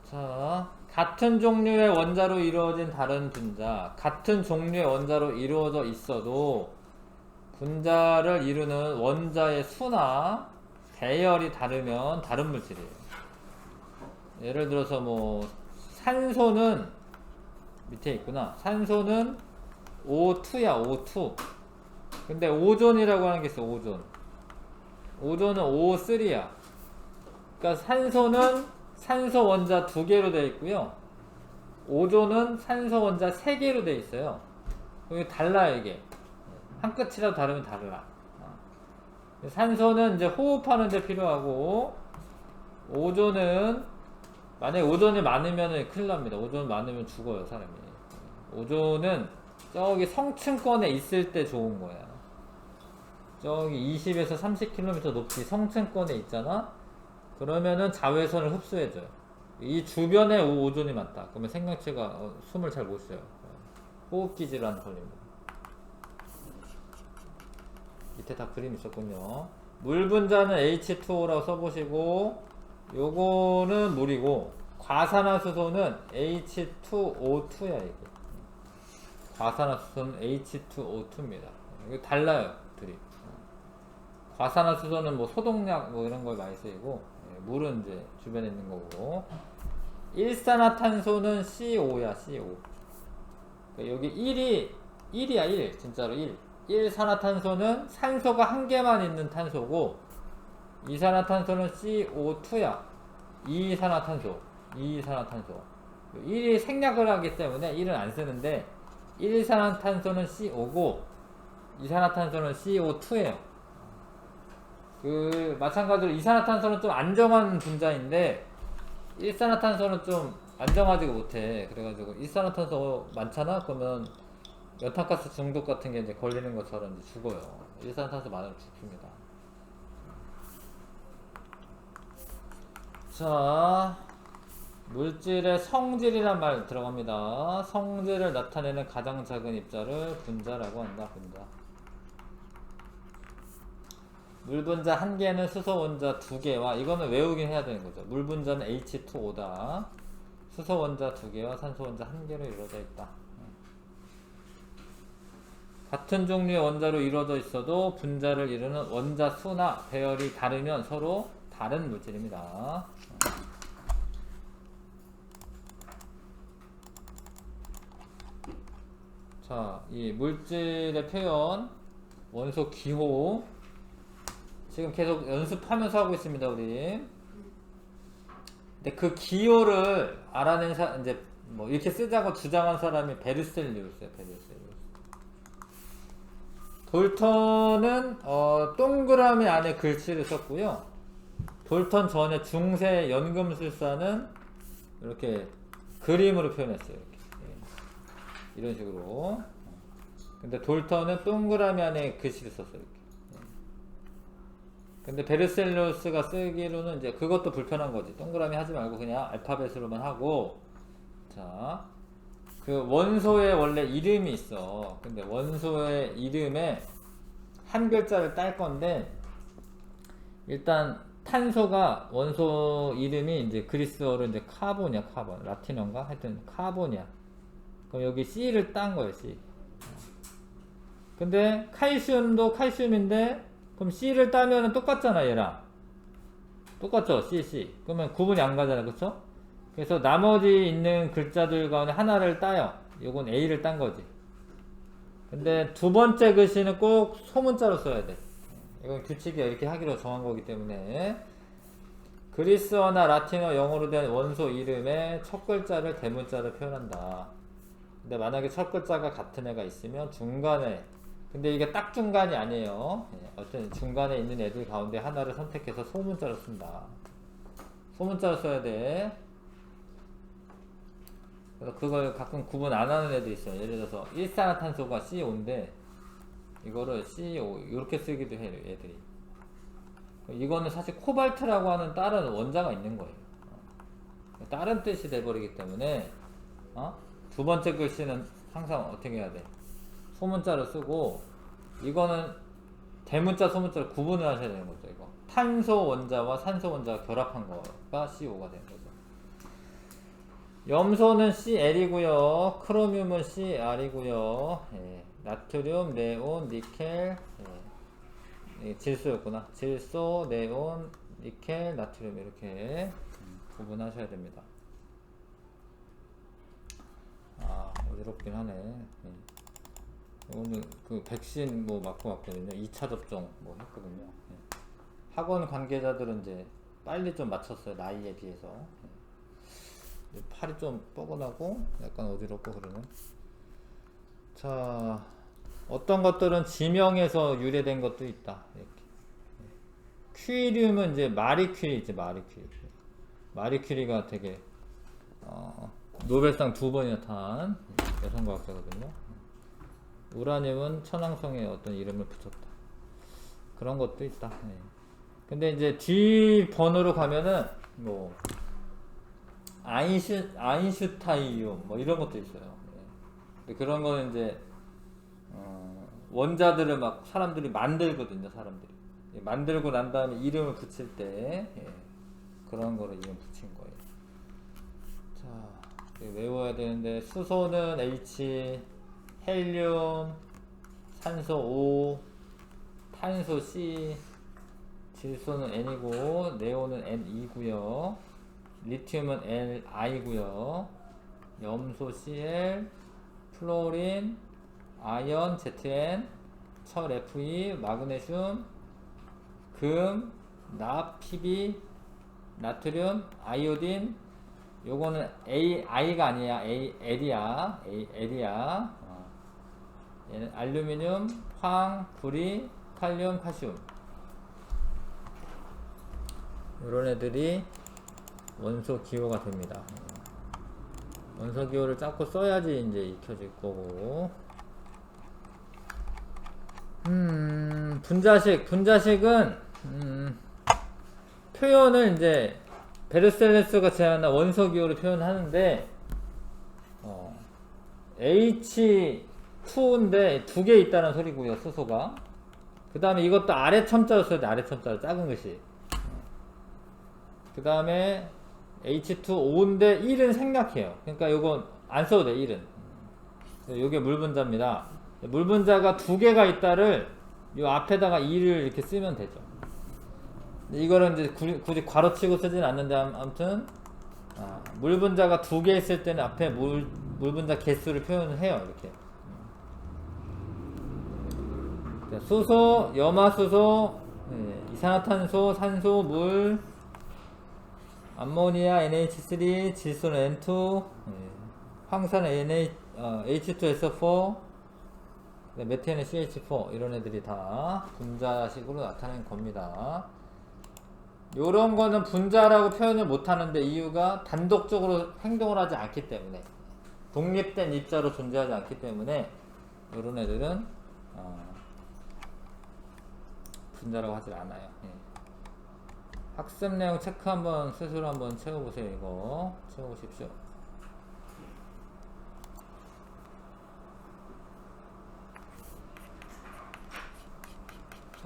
자, 같은 종류의 원자로 이루어진 다른 분자. 같은 종류의 원자로 이루어져 있어도 분자를 이루는 원자의 수나 배열이 다르면 다른 물질이에요. 예를 들어서 뭐 산소는 밑에 있구나. 산소는 O2야. O2. 근데 오존이라고 하는 게 있어. 오존은 O3야. 그러니까 산소는 산소 원자 2개로 되어 있고요. 오존은 산소 원자 3개로 되어 있어요. 이게 달라요. 이게 한 끝이라도 다르면 달라. 산소는 이제 호흡하는 데 필요하고, 오존은 만약에 오존이 많으면 큰일 납니다. 오존 많으면 죽어요, 사람이. 오존은 저기 성층권에 있을 때 좋은 거야. 저기 20에서 30km 높이 성층권에 있잖아. 그러면은 자외선을 흡수해줘요. 이 주변에 오존이 많다. 그러면 생명체가 숨을 잘 못 쉬어요. 호흡기 질환 걸립니다. 밑에 다 그림 있었군요. 물 분자는 H2O라고 써보시고, 요거는 물이고, 과산화수소는 H2O2야. 이게 과산화수소는 H2O2입니다. 이거 달라요, 둘이. 과산화수소는 뭐 소독약 뭐 이런 걸 많이 쓰이고, 물은 이제 주변에 있는 거고. 일산화탄소는 CO 야. CO. 그러니까 여기 1이야. 1 진짜로 1. 일산화탄소는 산소가 한 개만 있는 탄소고, 이산화탄소는 CO2야. 이산화탄소. 1이 생략을 하기 때문에 1은 안 쓰는데, 일산화탄소는 CO고 이산화탄소는 CO2예요. 마찬가지로 이산화탄소는 좀 안정한 분자인데, 일산화탄소는 좀 안정하지가 못해. 그래가지고 일산화탄소 많잖아? 그러면 연탄가스 중독 같은 게 이제 걸리는 것처럼 이제 죽어요. 일산화탄소 많으면 죽습니다. 자, 물질의 성질이란 말 들어갑니다. 성질을 나타내는 가장 작은 입자를 분자라고 한다. 분자. 물분자 1개는 수소 원자 2개와, 이거는 외우긴 해야 되는 거죠. 물분자는 H2O다. 수소 원자 2개와 산소 원자 1개로 이루어져 있다. 같은 종류의 원자로 이루어져 있어도 분자를 이루는 원자 수나 배열이 다르면 서로 다른 물질입니다. 자, 이 물질의 표현, 원소 기호, 지금 계속 연습하면서 하고 있습니다, 우리. 근데 그 기호를 알아낸 이제 뭐 이렇게 쓰자고 주장한 사람이 베르셀리우스예요, 베르셀리우스. 돌턴은 동그라미 안에 글씨를 썼고요. 돌턴 전에 중세 연금술사는 이렇게 그림으로 표현했어요. 이렇게. 예. 이런 식으로. 근데 돌턴은 동그라미 안에 글씨를 썼어요. 이렇게. 예. 근데 베르셀로스가 쓰기로는 이제 그것도 불편한 거지. 동그라미 하지 말고 그냥 알파벳으로만 하고. 자, 그 원소에 원래 이름이 있어. 근데 원소의 이름에 한 글자를 딸 건데, 일단 탄소가 원소 이름이 이제 그리스어로 이제 카본이야, 카본. 라틴어인가? 하여튼 카본이야. 그럼 여기 C를 딴 거예요, C. 근데 칼슘도 칼슘인데, 그럼 C를 따면은 똑같잖아, 얘랑. 똑같죠, C. 그러면 구분이 안 가잖아, 그쵸? 그래서 나머지 있는 글자들 가운데 하나를 따요. 요건 A를 딴 거지. 근데 두 번째 글씨는 꼭 소문자로 써야 돼. 이건 규칙이 이렇게 하기로 정한 거기 때문에 그리스어나 라틴어, 영어로 된 원소 이름의 첫 글자를 대문자로 표현한다. 근데 만약에 첫 글자가 같은 애가 있으면 중간에, 근데 이게 딱 중간이 아니에요. 어떤 중간에 있는 애들 가운데 하나를 선택해서 소문자로 쓴다. 소문자로 써야 돼. 그래서 그걸 가끔 구분 안 하는 애도 있어요. 예를 들어서 일산화탄소가 CO 인데 이거를 CO 이렇게 쓰기도 해요, 얘들이. 이거는 사실 코발트라고 하는 다른 원자가 있는 거예요. 다른 뜻이 돼버리기 때문에 두 번째 글씨는 항상 어떻게 해야 돼? 소문자로 쓰고, 이거는 대문자 소문자로 구분을 하셔야 되는 거죠. 이거 탄소 원자와 산소 원자가 결합한 거가 CO가 되는 거죠. 염소는 CL이고요. 크로뮴은 CR이고요. 예. 나트륨, 네온, 니켈, 예. 질소였구나. 질소, 네온, 니켈, 나트륨 이렇게 구분하셔야 됩니다. 어지럽긴 하네. 예. 오늘 그 백신 뭐 맞고 왔거든요. 2차 접종 뭐 했거든요. 예. 학원 관계자들은 이제 빨리 좀 맞췄어요. 나이에 비해서. 예. 팔이 좀 뻐근하고 약간 어지럽고 그러네. 자, 어떤 것들은 지명에서 유래된 것도 있다. 이렇게. 퀴리움은 이제 마리퀴리 있지, 마리퀴리. 마리퀴리가 되게 노벨상 2번이나 탄 여성과학자거든요. 우라늄은 천왕성에 어떤 이름을 붙였다. 그런 것도 있다. 네. 근데 이제 뒤 번호로 가면은 뭐 아인슈타이움 뭐 이런 것도 있어요. 예. 근데 그런 거는 이제 원자들을 막 사람들이 만들거든요. 사람들이 만들고 난 다음에 이름을 붙일 때 그런 거를 이름 붙인 거예요. 자, 외워야 되는데 수소는 H, 헬륨, 산소 O, 탄소 C, 질소는 N이고 네온은 N2고요. 리튬은 Li고요. 염소 Cl, 플로린, 아연 ZN, 철 Fe, 마그네슘, 금, 납 PB, 나트륨, 아이오딘. 요거는 I가 아니야. L이야. L이야. 얘는 알루미늄, 황, 구리, 칼륨, 칼슘. 요런 애들이 원소 기호가 됩니다. 원소 기호를 자꾸 써야지 이제 익혀질 거고. 분자식은 표현을 이제 베르셀로스가 제안한 원소 기호를 표현하는데 H2인데 두 개 있다는 소리고요, 수소가. 그 다음에 이것도 아래 첨자로 써야 돼, 아래 첨자로 작은 글씨. 그 다음에 H2O인데 1은 생략해요. 그러니까 요건 안 써도 돼, 1은. 요게 물분자입니다. 물분자가 두 개가 있다를 요 앞에다가 2를 이렇게 쓰면 되죠. 이거는 이제 굳이 괄호치고 쓰진 않는데 아무튼 물분자가 두 개 있을 때는 앞에 물분자 개수를 표현을 해요. 이렇게. 수소, 염화수소, 이산화탄소, 산소, 물, 암모니아 NH3, 질소는 N2, 황산은 H2SO4, 메테인은 CH4 이런 애들이 다 분자식으로 나타낸 겁니다. 요런 거는 분자라고 표현을 못 하는데 이유가 단독적으로 행동을 하지 않기 때문에, 독립된 입자로 존재하지 않기 때문에 요런 애들은 분자라고 하질 않아요. 예. 학습 내용 체크 한번 스스로 한번 채워보세요. 이거 채워보십시오.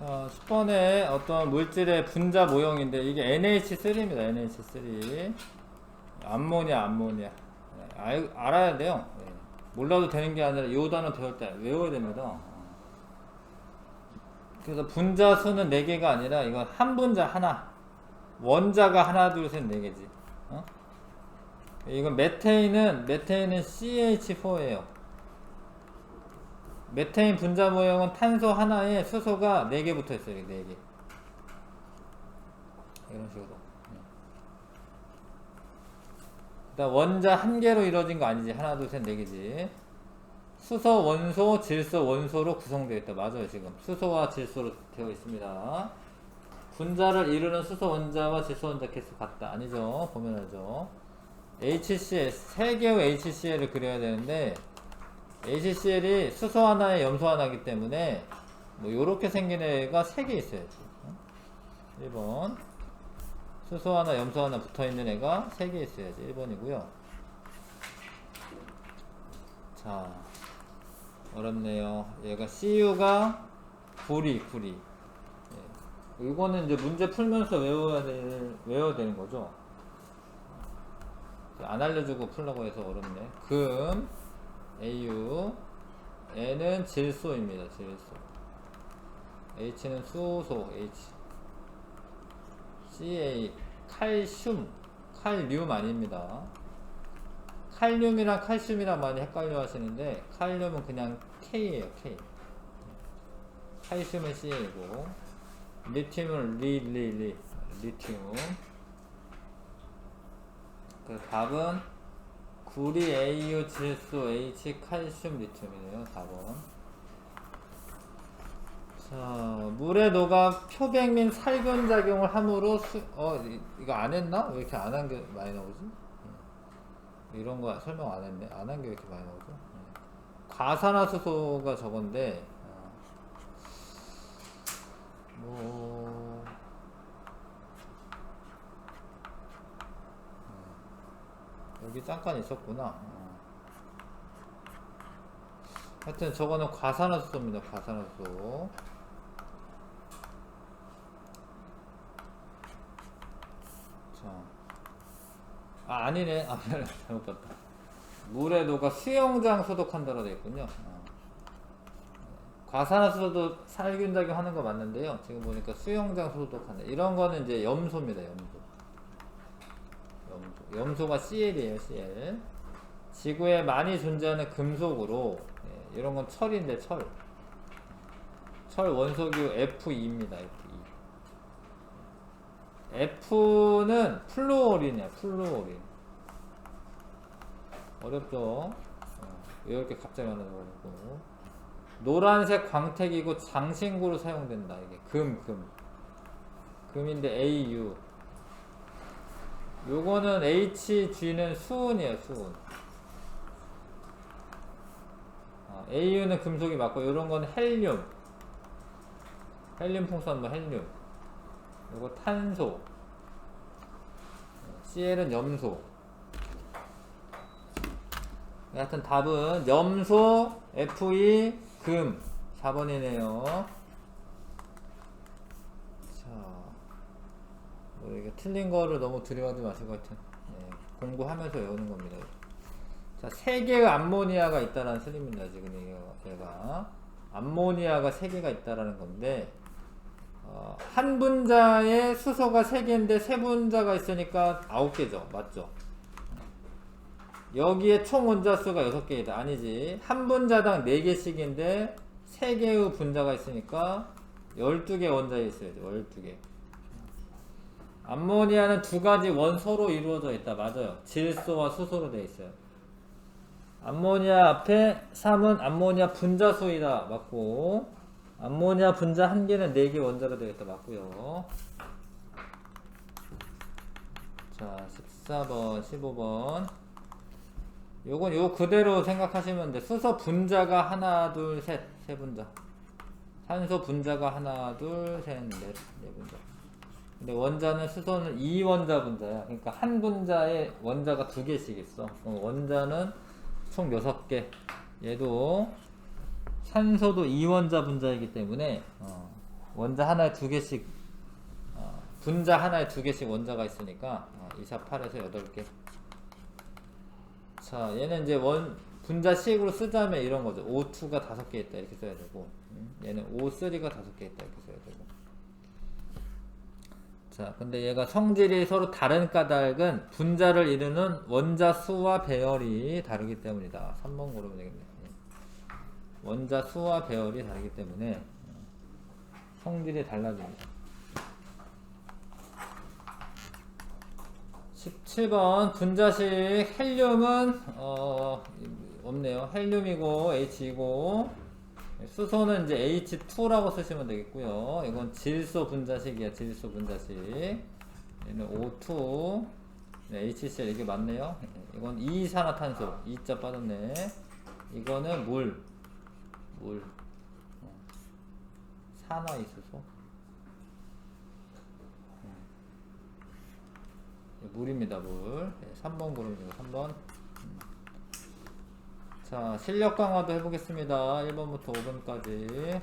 10번에 어떤 물질의 분자 모형인데 이게 NH3입니다. NH3 암모니아. 알아야 돼요. 네. 몰라도 되는 게 아니라 이 단어 배울 때 외워야 됩니다. 그래서 분자 수는 4개가 아니라 이건 한 분자 하나, 원자가 하나 둘 셋 4개지. 이건 메테인은 CH4예요. 메테인 분자 모형은 탄소 하나에 수소가 4개 붙어 있어요. 4개. 이런 식으로. 그다음 원자 한 개로 이루어진 거 아니지. 하나, 둘, 셋, 4개지. 수소, 원소, 질소, 원소로 구성되어 있다. 맞아요. 지금 수소와 질소로 되어 있습니다. 분자를 이루는 수소 원자와 질소 원자 개수 같다. 아니죠. 보면 알죠. HCl, 3개의 HCl을 그려야 되는데 HCl이 수소 하나에 염소 하나이기 때문에 뭐 요렇게 생긴 애가 3개 있어야지. 1번 수소 하나 염소 하나 붙어있는 애가 3개 있어야지. 1번이고요 자, 어렵네요. 얘가 CU가 구리. 예. 이거는 이제 문제 풀면서 외워야 되는 거죠. 안 알려주고 풀라고 해서 어렵네. 금 AU, N은 질소입니다. 질소. H는 수소 H. CA 칼륨 아닙니다. 칼륨이랑 칼슘이랑 많이 헷갈려 하시는데 칼륨은 그냥 K예요. K. 칼슘은 CA고 리튬은 리튬. 그 답은 구리 AU 질소 H 칼슘 리튬이네요. 4번. 자, 물에 녹아 표백 및 살균 작용을 함으로 이거 안 했나? 왜 이렇게 안 한 게 많이 나오지? 이런 거 설명 안 했네. 안 한 게 왜 이렇게 많이 나오죠? 과산화수소가 저건데 여기 잠깐 있었구나. 하여튼 저거는 과산화수소입니다. 과산화수소. 자, 아니네. 잘못 봤다. 물에 녹아 수영장 소독한다로 되어 있군요. 과산화수소도 살균작용 하는 거 맞는데요. 지금 보니까 수영장 소독한다. 이런 거는 이제 염소입니다. 염소가 CL이에요. CL. 지구에 많이 존재하는 금속으로, 이런 건 철인데 철 원소기호 Fe2입니다. F는 플루오린이야. 플루오린. 어렵죠? 왜 이렇게 갑자기 많아져가지고. 노란색 광택이고 장신구로 사용된다. 이게 금인데 AU. 요거는 HG는 수은이에요. 수은. AU는 금속이 맞고 요런 건 헬륨 풍선 뭐 헬륨. 요거 탄소. CL은 염소. 하여튼 답은 염소 Fe 금 4번이네요. 자, 뭐 이게 틀린 거를 너무 두려워하지 마시고 하여튼 공부하면서 외우는 겁니다. 자, 3개의 암모니아가 있다라는 소리입니다. 지금 얘가 암모니아가 3개가 있다라는 건데 한 분자에 수소가 3개인데 3분자가 있으니까 9개죠. 맞죠? 여기에 총 원자수가 6개이다. 아니지. 한 분자당 4개씩인데 3개의 분자가 있으니까 12개 원자에 있어야죠. 12개. 암모니아는 2가지 원소로 이루어져 있다. 맞아요. 질소와 수소로 되어 있어요. 암모니아 앞에 3은 암모니아 분자수이다. 맞고 암모니아 분자 1개는 4개 원자로 되어 있다. 맞고요. 자, 14번, 15번. 요건 요 그대로 생각하시면 돼. 수소 분자가 하나, 둘, 셋, 세 분자. 산소 분자가 하나, 둘, 셋, 넷, 네 분자. 근데 원자는 수소는 2원자 분자야. 그러니까 한 분자에 원자가 2개씩 있어. 원자는 총 6개. 얘도 산소도 2원자 분자이기 때문에 원자 하나에 2개씩 분자 하나에 2개씩 원자가 있으니까 2, 4, 8에서 8개. 자, 얘는 이제 분자식으로 쓰자면 이런 거죠. O2가 5개 있다 이렇게 써야 되고, 얘는 O3가 5개 있다 이렇게 써야 되고. 자, 근데 얘가 성질이 서로 다른 까닭은 분자를 이루는 원자 수와 배열이 다르기 때문이다. 3번 고르면 되겠네. 원자 수와 배열이 다르기 때문에 성질이 달라집니다. 17번 분자식 헬륨은 없네요. 헬륨이고 H이고, 수소는 이제 H2라고 쓰시면 되겠고요. 이건 질소 분자식이야. 질소 분자식. 얘는 O2, 네, HCl 이게 맞네요. 이건 이산화탄소 2자 빠졌네. 이거는 물 산화이수소. 물입니다. 물. 3번 고르면 되고 3번. 자, 실력 강화도 해보겠습니다. 1번부터 5번까지.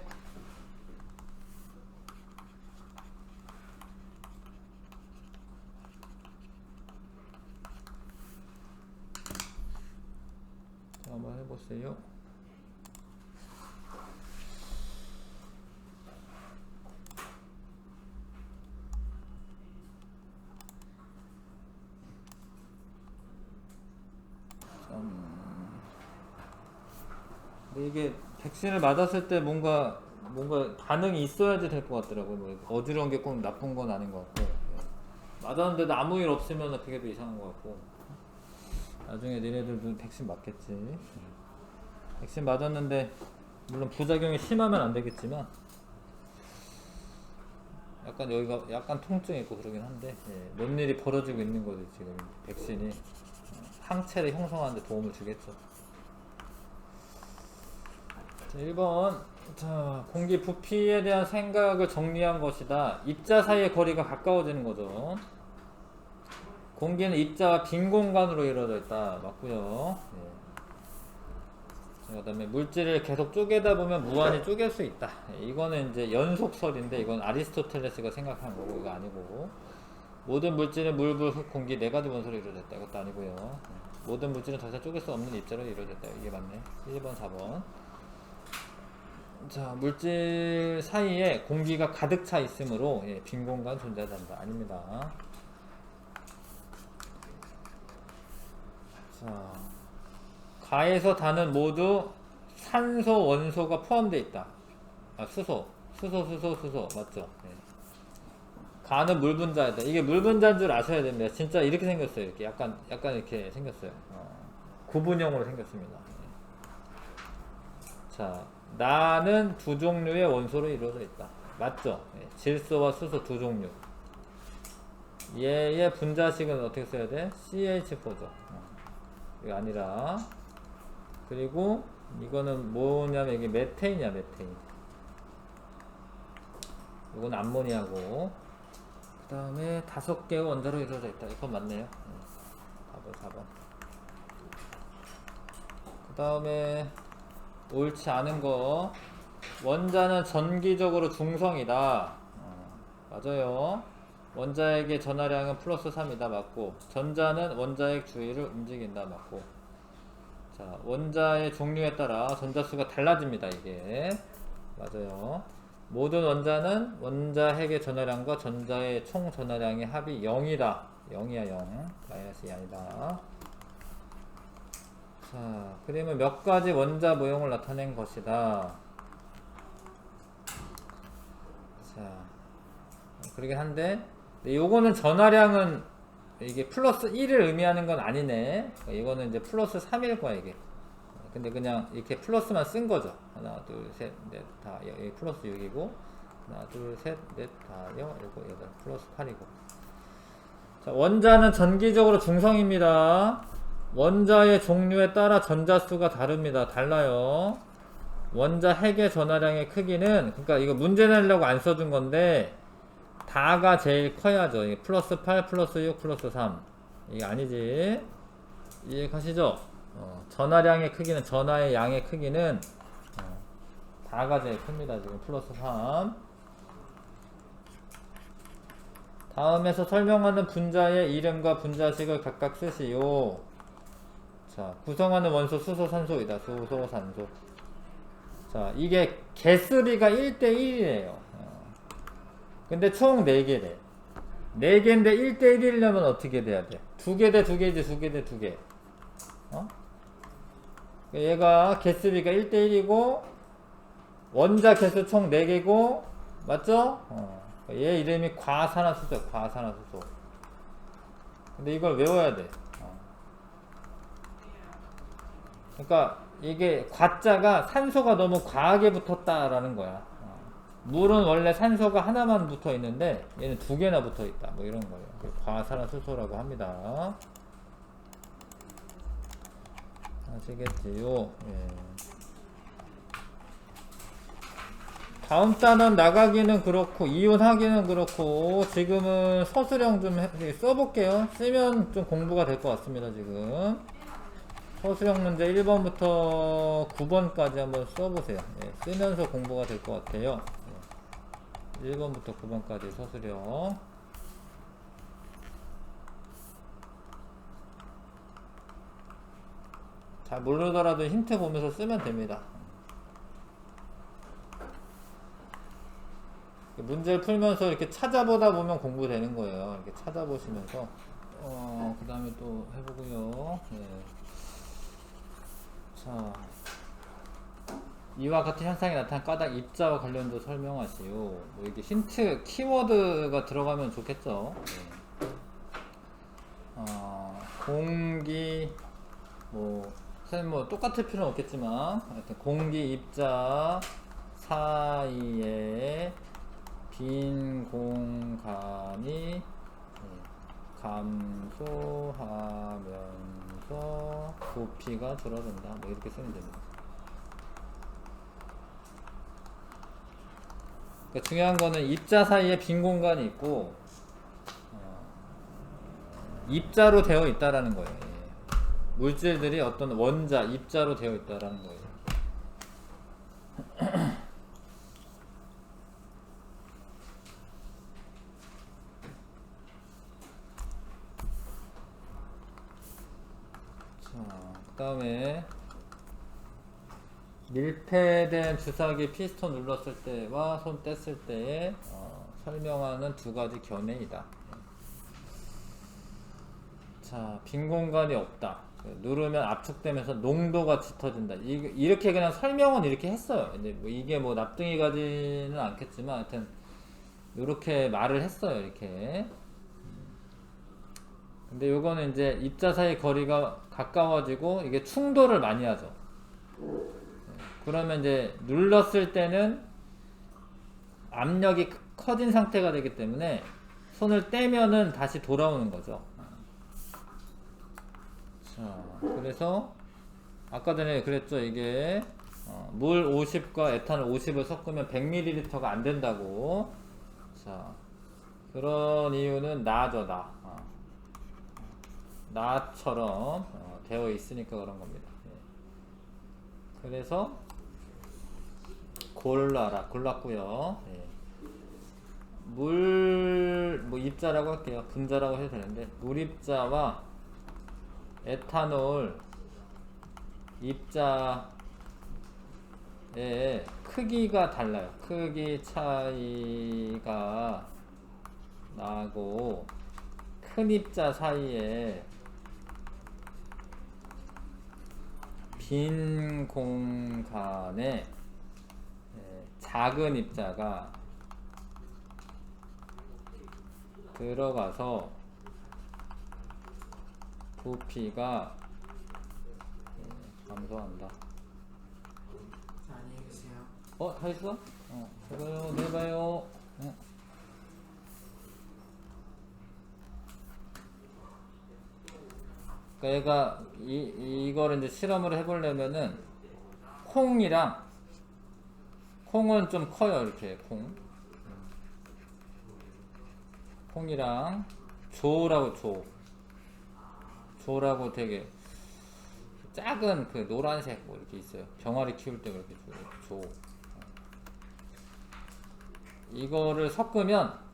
자, 한번 해보세요. 이게 백신을 맞았을 때 뭔가 반응이 있어야지 될 것 같더라고요. 뭐 어지러운 게 꼭 나쁜 건 아닌 것 같고, 맞았는데도 아무 일 없으면 그게 더 이상한 것 같고, 나중에 니네들도 백신 맞겠지. 백신 맞았는데 물론 부작용이 심하면 안 되겠지만 약간 여기가 약간 통증이 있고 그러긴 한데, 뭔 일이 벌어지고 있는 거지. 지금 백신이 항체를 형성하는 데 도움을 주겠죠. 자, 1번. 자, 공기 부피에 대한 생각을 정리한 것이다. 입자 사이의 거리가 가까워지는 거죠. 공기는 입자와 빈 공간으로 이루어져 있다. 맞고요. 그 다음에 물질을 계속 쪼개다 보면 무한히 쪼갤 수 있다. 이거는 이제 연속설인데, 이건 아리스토텔레스가 생각한 거고, 이거 아니고. 모든 물질은 물, 불, 흙, 공기 4가지 원소로 이루어졌다. 이것도 아니고요. 모든 물질은 더 이상 쪼갤 수 없는 입자로 이루어졌다. 이게 맞네. 1번, 4번. 자, 물질 사이에 공기가 가득 차 있으므로 빈 공간 존재한다. 아닙니다. 자, 가에서 다는 모두 산소 원소가 포함되어 있다. 수소 맞죠? 가는 물 분자이다. 이게 물 분자인 줄 아셔야 됩니다. 진짜 이렇게 생겼어요. 이렇게 약간 이렇게 생겼어요. 구분형으로 생겼습니다. 자, 나는 2종류의 원소로 이루어져 있다. 맞죠? 질소와 수소 2종류. 얘의 분자식은 어떻게 써야 돼? CH4죠. 이거 아니라. 그리고 이거는 뭐냐면 이게 메테인이야, 메테인. 이건 암모니아고. 그 다음에 5개의 원자로 이루어져 있다. 이건 맞네요. 4번. 그 다음에 옳지 않은 거. 원자는 전기적으로 중성이다. 맞아요. 원자핵의 전하량은 플러스 3이다. 맞고. 전자는 원자핵 주위를 움직인다. 맞고. 자, 원자의 종류에 따라 전자수가 달라집니다. 이게 맞아요. 모든 원자는 원자핵의 전하량과 전자의 총 전하량의 합이 0이다. 0이야 0. 마이너스 2 아니다. 자, 그림은 몇 가지 원자 모형을 나타낸 것이다. 자, 그러긴 한데, 요거는 전하량은 이게 플러스 1을 의미하는 건 아니네. 이거는 이제 플러스 3일 거야, 이게. 근데 그냥 이렇게 플러스만 쓴 거죠. 하나, 둘, 셋, 넷, 다, 여기 플러스 6이고, 하나, 둘, 셋, 넷, 다, 7, 8, 플러스 8이고. 자, 원자는 전기적으로 중성입니다. 원자의 종류에 따라 전자수가 다릅니다. 달라요. 원자 핵의 전하량의 크기는, 그러니까 이거 문제 내려고 안 써준 건데 다가 제일 커야죠. 이게 플러스 8 플러스 6 플러스 3 이게 아니지. 이해가시죠? 전하량의 크기는, 전하의 양의 크기는 다가 제일 큽니다. 지금 플러스 3. 다음에서 설명하는 분자의 이름과 분자식을 각각 쓰시오. 자, 구성하는 원소 수소 산소이다. 수소 산소. 자, 이게 개수비가 1대1이에요. 근데 총 4개래. 4개인데 1대1이려면 어떻게 돼야 돼? 2개 대 2개지, 2개 대 2개. 얘가 개수비가 1대1이고, 원자 개수 총 4개고, 맞죠? 얘 이름이 과산화수소, 과산화수소. 근데 이걸 외워야 돼. 그러니까 이게 과자가 산소가 너무 과하게 붙었다라는 거야. 물은 원래 산소가 하나만 붙어 있는데 얘는 2개나 붙어 있다. 뭐 이런 거예요. 과산화수소라고 합니다. 아시겠지요? 예. 다음 단원 나가기는 그렇고 이혼하기는 그렇고 지금은 서술형 좀 써볼게요. 쓰면 좀 공부가 될 것 같습니다. 지금 서술형 문제 1번부터 9번까지 한번 써보세요. 예, 쓰면서 공부가 될 것 같아요. 예, 1번부터 9번까지 서술형. 잘 모르더라도 힌트 보면서 쓰면 됩니다. 문제를 풀면서 이렇게 찾아보다 보면 공부되는 거예요. 이렇게 찾아보시면서 그 다음에 또 해보고요. 네. 자, 이와 같은 현상이 나타난 까닭 입자와 관련도 설명하시오. 뭐 이게 힌트 키워드가 들어가면 좋겠죠. 네. 공기 선생님 뭐 똑같을 필요는 없겠지만 하여튼 공기 입자 사이에 빈 공간이 감소하면서 부피가 줄어든다. 뭐 이렇게 쓰면 됩니다. 그러니까 중요한 거는 입자 사이에 빈 공간이 있고 입자로 되어 있다라는 거예요. 물질들이 어떤 원자, 입자로 되어 있다라는 거예요. 그 다음에 밀폐된 주사기 피스톤 눌렀을 때와 손 뗐을 때에 설명하는 두 가지 견해이다. 자, 빈 공간이 없다. 누르면 압축되면서 농도가 짙어진다. 이렇게 그냥 설명은 이렇게 했어요. 근데 뭐 이게 뭐 납득이 가지는 않겠지만 하여튼 이렇게 말을 했어요. 이렇게. 근데 요거는 이제 입자 사이 거리가 가까워지고 이게 충돌을 많이 하죠. 그러면 이제 눌렀을 때는 압력이 커진 상태가 되기 때문에 손을 떼면은 다시 돌아오는 거죠. 자, 그래서 아까 전에 그랬죠. 이게 물 50과 에탄올 50을 섞으면 100ml가 안 된다고. 자, 그런 이유는 나죠, 나. 나처럼 되어 있으니까 그런 겁니다. 예. 그래서 골랐고요. 예. 뭐 입자라고 할게요. 분자라고 해도 되는데 물입자와 에탄올 입자의 크기가 달라요. 크기 차이가 나고 큰 입자 사이에 빈 공간에 작은 입자가 들어가서 부피가 감소한다. 안녕히 계세요. 다 했어? 해봐요. 내봐요. 그러니까 얘가 이거를 이제 실험을 해보려면은 콩은 좀 커요. 이렇게 콩이랑 조라고 되게 작은 그 노란색 뭐 이렇게 있어요. 병아리 키울 때 그렇게 조. 이거를 섞으면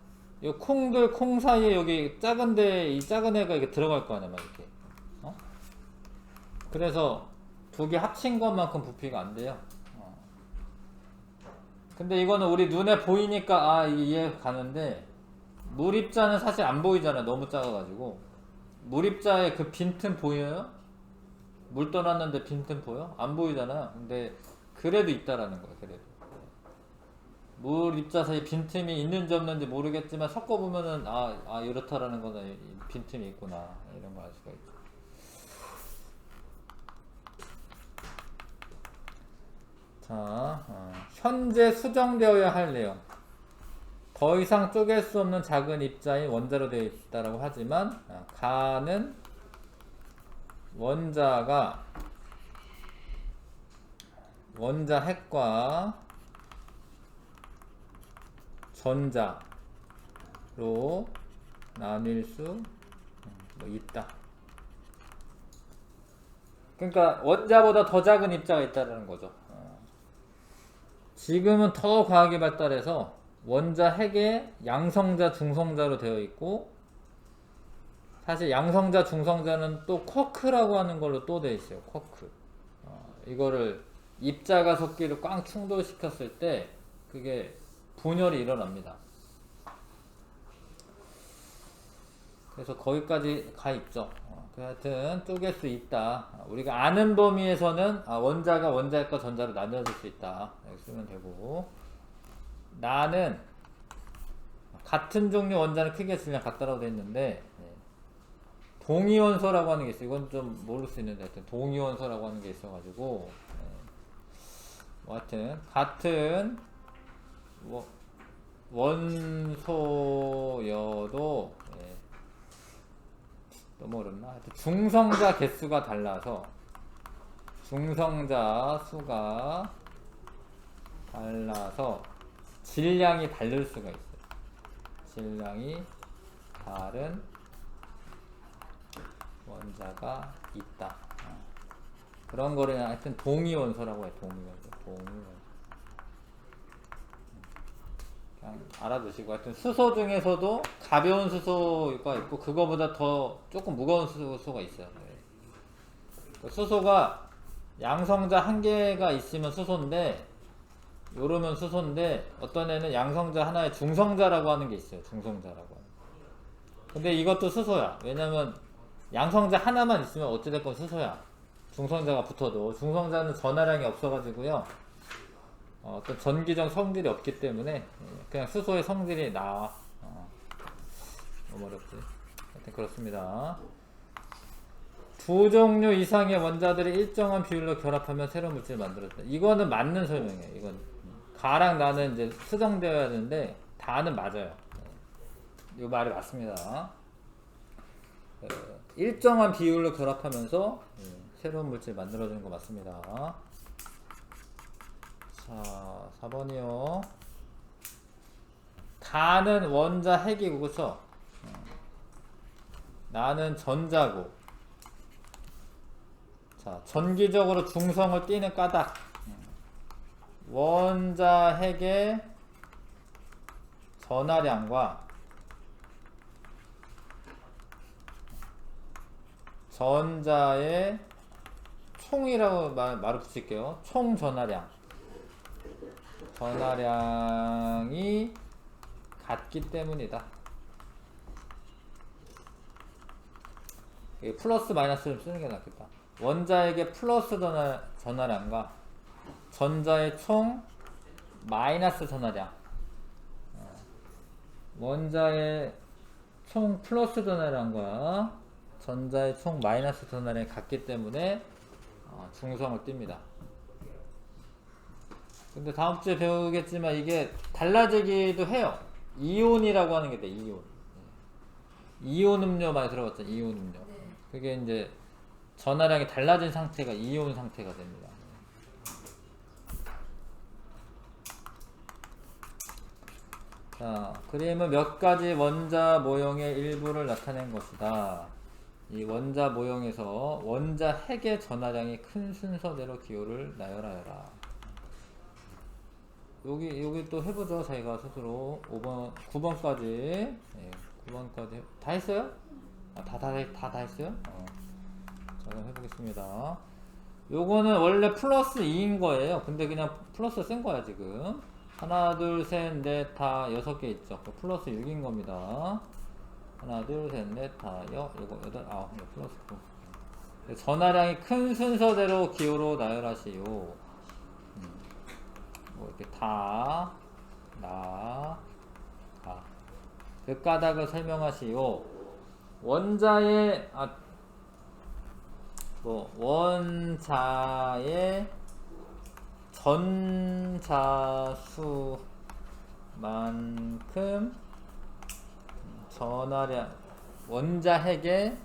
이 콩 사이에 여기 작은데 이 작은 애가 이렇게 들어갈 거 아니야, 막 이렇게. 그래서 두 개 합친 것만큼 부피가 안 돼요. 근데 이거는 우리 눈에 보이니까 이게 이해 가는데 물입자는 사실 안 보이잖아. 너무 작아가지고. 물입자에 그 빈틈 보여요? 물 떠났는데 빈틈 보여? 안 보이잖아. 근데 그래도 있다라는 거야. 그래도 물 입자 사이 빈틈이 있는지 없는지 모르겠지만 섞어보면은 이렇다라는 거는 빈틈이 있구나 이런 걸 알 수가 있죠. 자, 현재 수정되어야 할 내용. 더 이상 쪼갤 수 없는 작은 입자인 원자로 되어 있다라고 하지만 가는 원자 핵과 전자로 나뉠 수 있다. 그러니까 원자보다 더 작은 입자가 있다는 거죠. 지금은 더 과학이 발달해서 원자 핵에 양성자, 중성자로 되어 있고 사실 양성자, 중성자는 또 쿼크라고 하는 걸로 또 되어 있어요. 쿼크. 이거를 입자가 섞기를 꽝 충돌시켰을 때 그게 분열이 일어납니다. 그래서 거기까지 가 있죠. 하여튼 쪼갤 수 있다. 우리가 아는 범위에서는 원자가 원자핵과 전자로 나뉘어질 수 있다. 이렇게 쓰면 되고 나는 같은 종류 원자는 크기가 질량 같다라고 되어 있는데 동위원소라고 하는 게 있어요. 이건 좀 모를 수 있는데 하여튼 동위원소라고 하는 게 있어가지고 하여튼 같은 원소여도 너무 어렵나? 하여튼 중성자 개수가 달라서 중성자 수가 달라서 질량이 다를 수가 있어요. 질량이 다른 원자가 있다. 그런 거를 하여튼 동위원소라고 해요. 동위원소. 그냥 알아두시고 하여튼 수소 중에서도 가벼운 수소가 있고 그거보다 더 조금 무거운 수소가 있어요. 수소가 양성자 한 개가 있으면 수소인데 요러면 수소인데 어떤 애는 양성자 하나에 중성자라고 하는 게 있어요. 중성자라고. 근데 이것도 수소야. 왜냐면 양성자 하나만 있으면 어찌됐건 수소야. 중성자가 붙어도 중성자는 전하량이 없어가지고요. 어떤 전기적 성질이 없기 때문에 그냥 수소의 성질이 나와. 너무 어렵지. 하여튼 그렇습니다. 두 종류 이상의 원자들이 일정한 비율로 결합하면 새로운 물질을 만들었다. 이거는 맞는 설명이에요. 이건 가랑 나는 이제 수정되어야 되는데 다는 맞아요. 이 말이 맞습니다. 일정한 비율로 결합하면서 새로운 물질 만들어주는 거 맞습니다. 자, 4번이요. 가는 원자 핵이고, 그쵸? 나는 전자고. 자, 전기적으로 중성을 띠는 까닭. 원자 핵의 전하량과 전자의 총이라고 말을 붙일게요. 총 전하량이 같기 때문이다. 플러스 마이너스를 쓰는 게 낫겠다. 원자에게 플러스 전하량과 전자의 총 마이너스 전하량. 원자의 총 플러스 전하량과 전자의 총 마이너스 전하량이 같기 때문에 중성을 띱니다. 근데 다음 주에 배우겠지만 이게 달라지기도 해요. 이온이라고 하는 게 돼. 이온 음료 많이 들어봤죠. 이온 음료. 그게 이제 전하량이 달라진 상태가 이온 상태가 됩니다. 자, 그림은 몇 가지 원자 모형의 일부를 나타낸 것이다. 이 원자 모형에서 원자 핵의 전하량이 큰 순서대로 기호를 나열하여라. 여기 또 해보죠. 자기가 스스로 5번, 9번까지. 네, 9번까지. 다 했어요? 다 했어요? 자, 그럼 해보겠습니다. 요거는 원래 플러스 2인 거예요. 근데 그냥 플러스 쓴 거야, 지금. 하나, 둘, 셋, 넷, 다 6개 있죠. 플러스 6인 겁니다. 하나, 둘, 셋, 넷, 다, 일곱, 여덟, 아홉, 플러스 9. 전하량이 큰 순서대로 기호로 나열하시오. 뭐 이렇게 다, 가. 그 까닭을 설명하시오. 원자의, 원자의 전자수만큼 전하량, 원자 핵의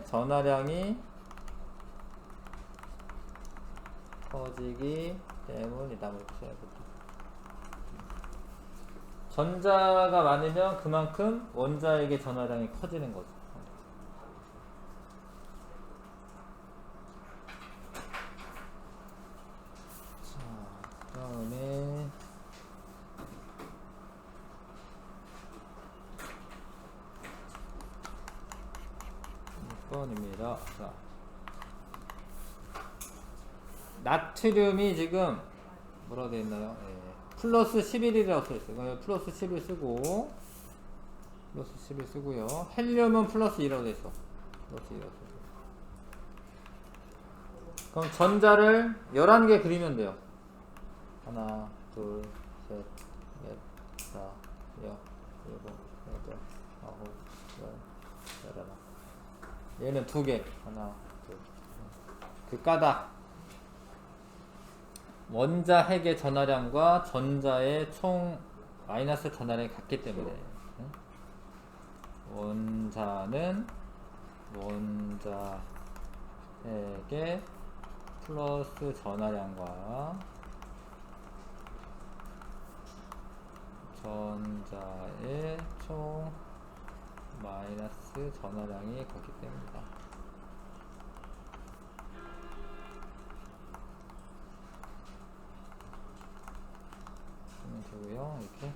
전하량이 커지기 때문이다. 전자가 많으면 그만큼 원자에게 전하량이 커지는 거죠. 자, 그 다음에 6번입니다. 자, 나트륨이 지금 뭐라고 되어 있나요? 플러스 11이라고 써있어요. 플러스 11 쓰고, 플러스 11 쓰고요. 헬륨은 플러스 2라고 되어 있어. 플러스 2라고 쓰고. 그럼 전자를 11개 그리면 돼요. 하나, 둘, 셋, 넷, 다, 여, 일곱, 여덟, 아홉, 열, 열하나. 얘는 2개. 하나, 둘. 그 까닭. 원자 핵의 전하량과 전자의 총 마이너스 전하량이 같기 때문에 원자는 원자 핵의 플러스 전하량과 전자의 총 마이너스 전하량이 같기 때문이다. 되고요. 이렇게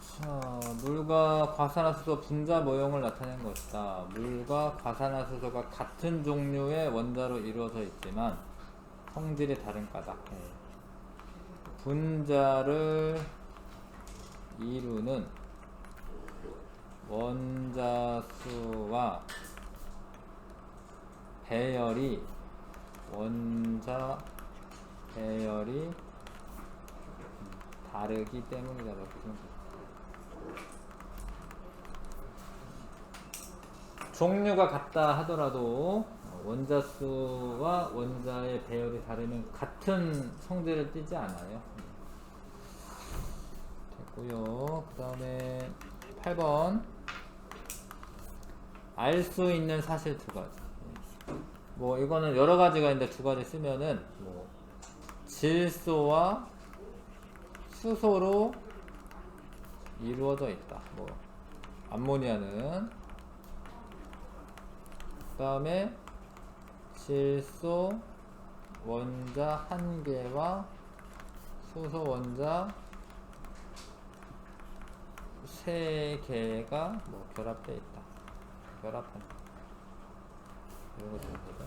자, 물과 과산화수소 분자 모형을 나타낸 것이다. 물과 과산화수소가 같은 종류의 원자로 이루어져 있지만 성질이 다른 까닭. 분자를 이루는 원자수와 배열이 다르기 때문이다. 종류가 같다 하더라도 원자수와 원자의 배열이 다르면 같은 성질을 띠지 않아요. 됐고요. 그 다음에 8번 알 수 있는 사실 2가지. 뭐 이거는 여러 가지가 있는데 2가지 쓰면은 뭐 질소와 수소로 이루어져 있다. 뭐 암모니아는 그 다음에 질소 원자 1개와 수소 원자 3개가 뭐 결합되어 있다. 결합한 이런 거 되거든.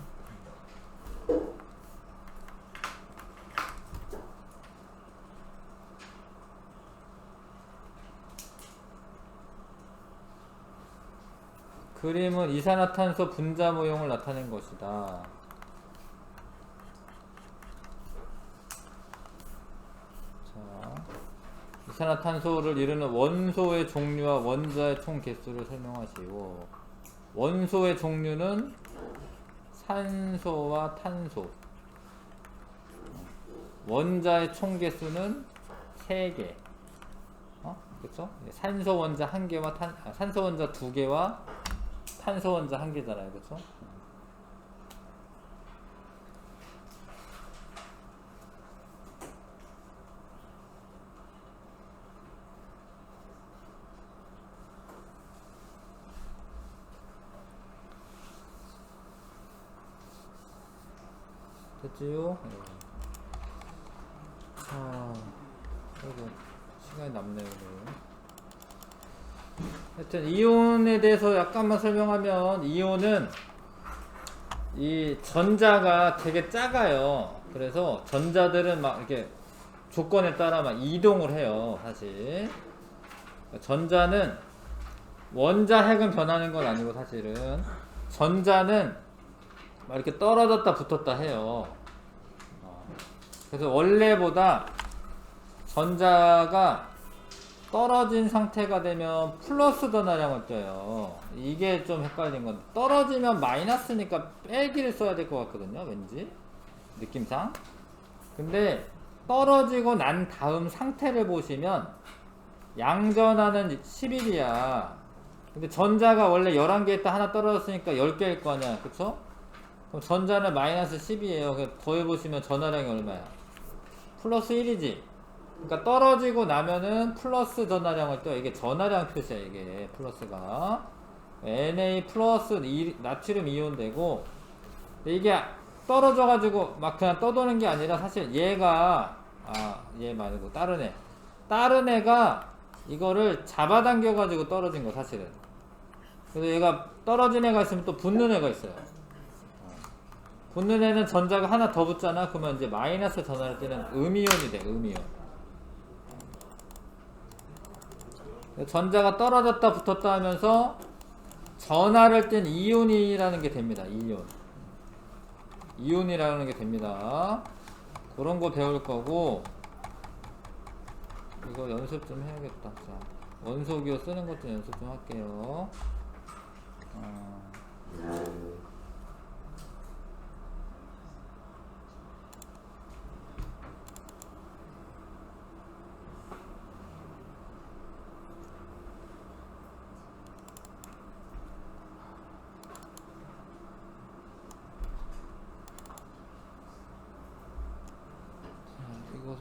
그림은 이산화탄소 분자 모형을 나타낸 것이다. 자, 이산화탄소를 이루는 원소의 종류와 원자의 총 개수를 설명하시오. 원소의 종류는 산소와 탄소. 원자의 총 개수는 3개. 그쵸? 산소 원자 1개와 산소 원자 2개와 탄소 원자 1개잖아요. 그쵸? 됐지요? 그리고 시간이 남네요. 하여튼 이온에 대해서 약간만 설명하면, 이온은 이 전자가 되게 작아요. 그래서 전자들은 막 이렇게 조건에 따라 막 이동을 해요. 사실 전자는 원자 핵은 변하는 건 아니고, 사실은 전자는 막 이렇게 떨어졌다 붙었다 해요. 그래서 원래보다 전자가 떨어진 상태가 되면 플러스 전하량을 떼요. 이게 좀 헷갈린 건데, 떨어지면 마이너스니까 빼기를 써야 될 것 같거든요, 왠지 느낌상. 근데 떨어지고 난 다음 상태를 보시면 양전하는 11이야. 근데 전자가 원래 11개 있다 하나 떨어졌으니까 10개일 거 아니야, 그쵸? 그럼 전자는 마이너스 10이에요. 더해보시면 전하량이 얼마야? 플러스 1이지. 그러니까 떨어지고 나면은 플러스 전하량을 떠요. 이게 전하량 표시야, 이게 플러스가. Na 플러스 나트륨 이온 되고, 이게 떨어져가지고 막 그냥 떠도는 게 아니라, 사실 얘가, 얘 말고 다른 애가 이거를 잡아당겨가지고 떨어진 거, 사실은. 그래서 얘가 떨어진 애가 있으면 또 붙는 애가 있어요. 붙는 애는 전자가 하나 더 붙잖아. 그러면 이제 마이너스 전하를 떼는 음이온이 돼, 음이온. 전자가 떨어졌다 붙었다 하면서 전하를 뗀 이온이라는 게 됩니다. 이온이라는 게 됩니다. 그런 거 배울 거고, 이거 연습 좀 해야겠다. 자, 원소기호 쓰는 것도 연습 좀 할게요.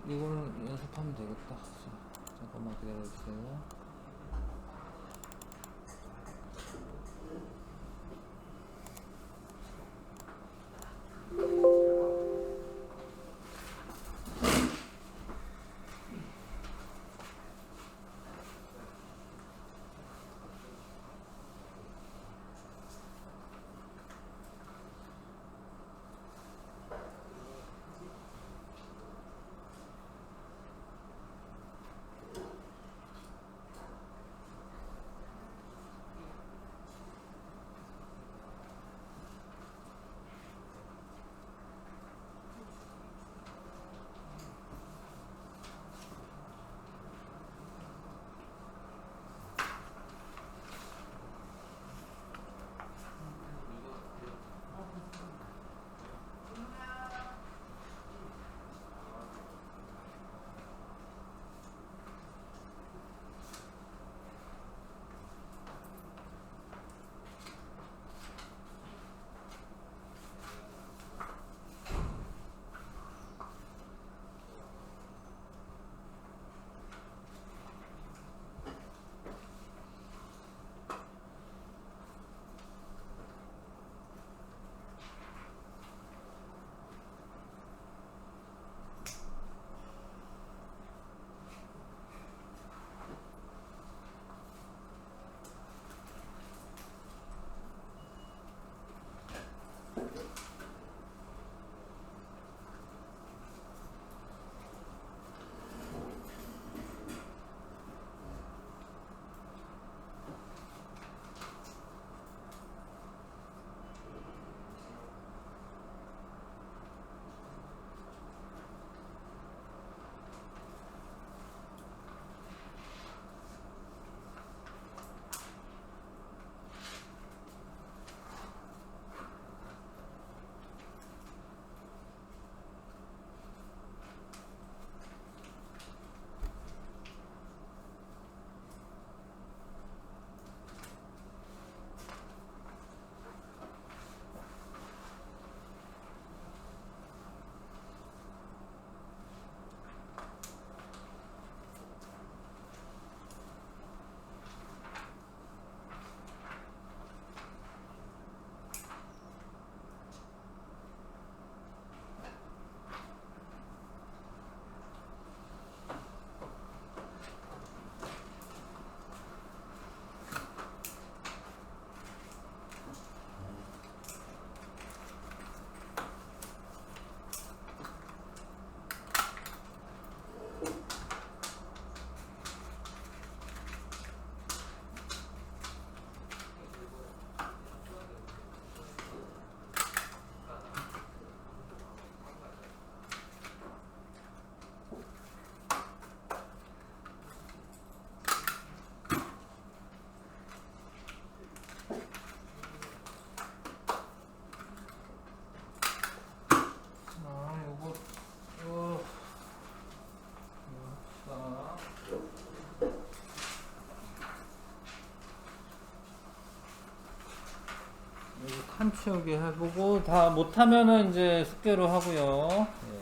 이거는 연습하면 되겠다. 자, 잠깐만 기다려주세요. 칸 치우기 해보고 다 못하면은 이제 숙제로 하고요. 예.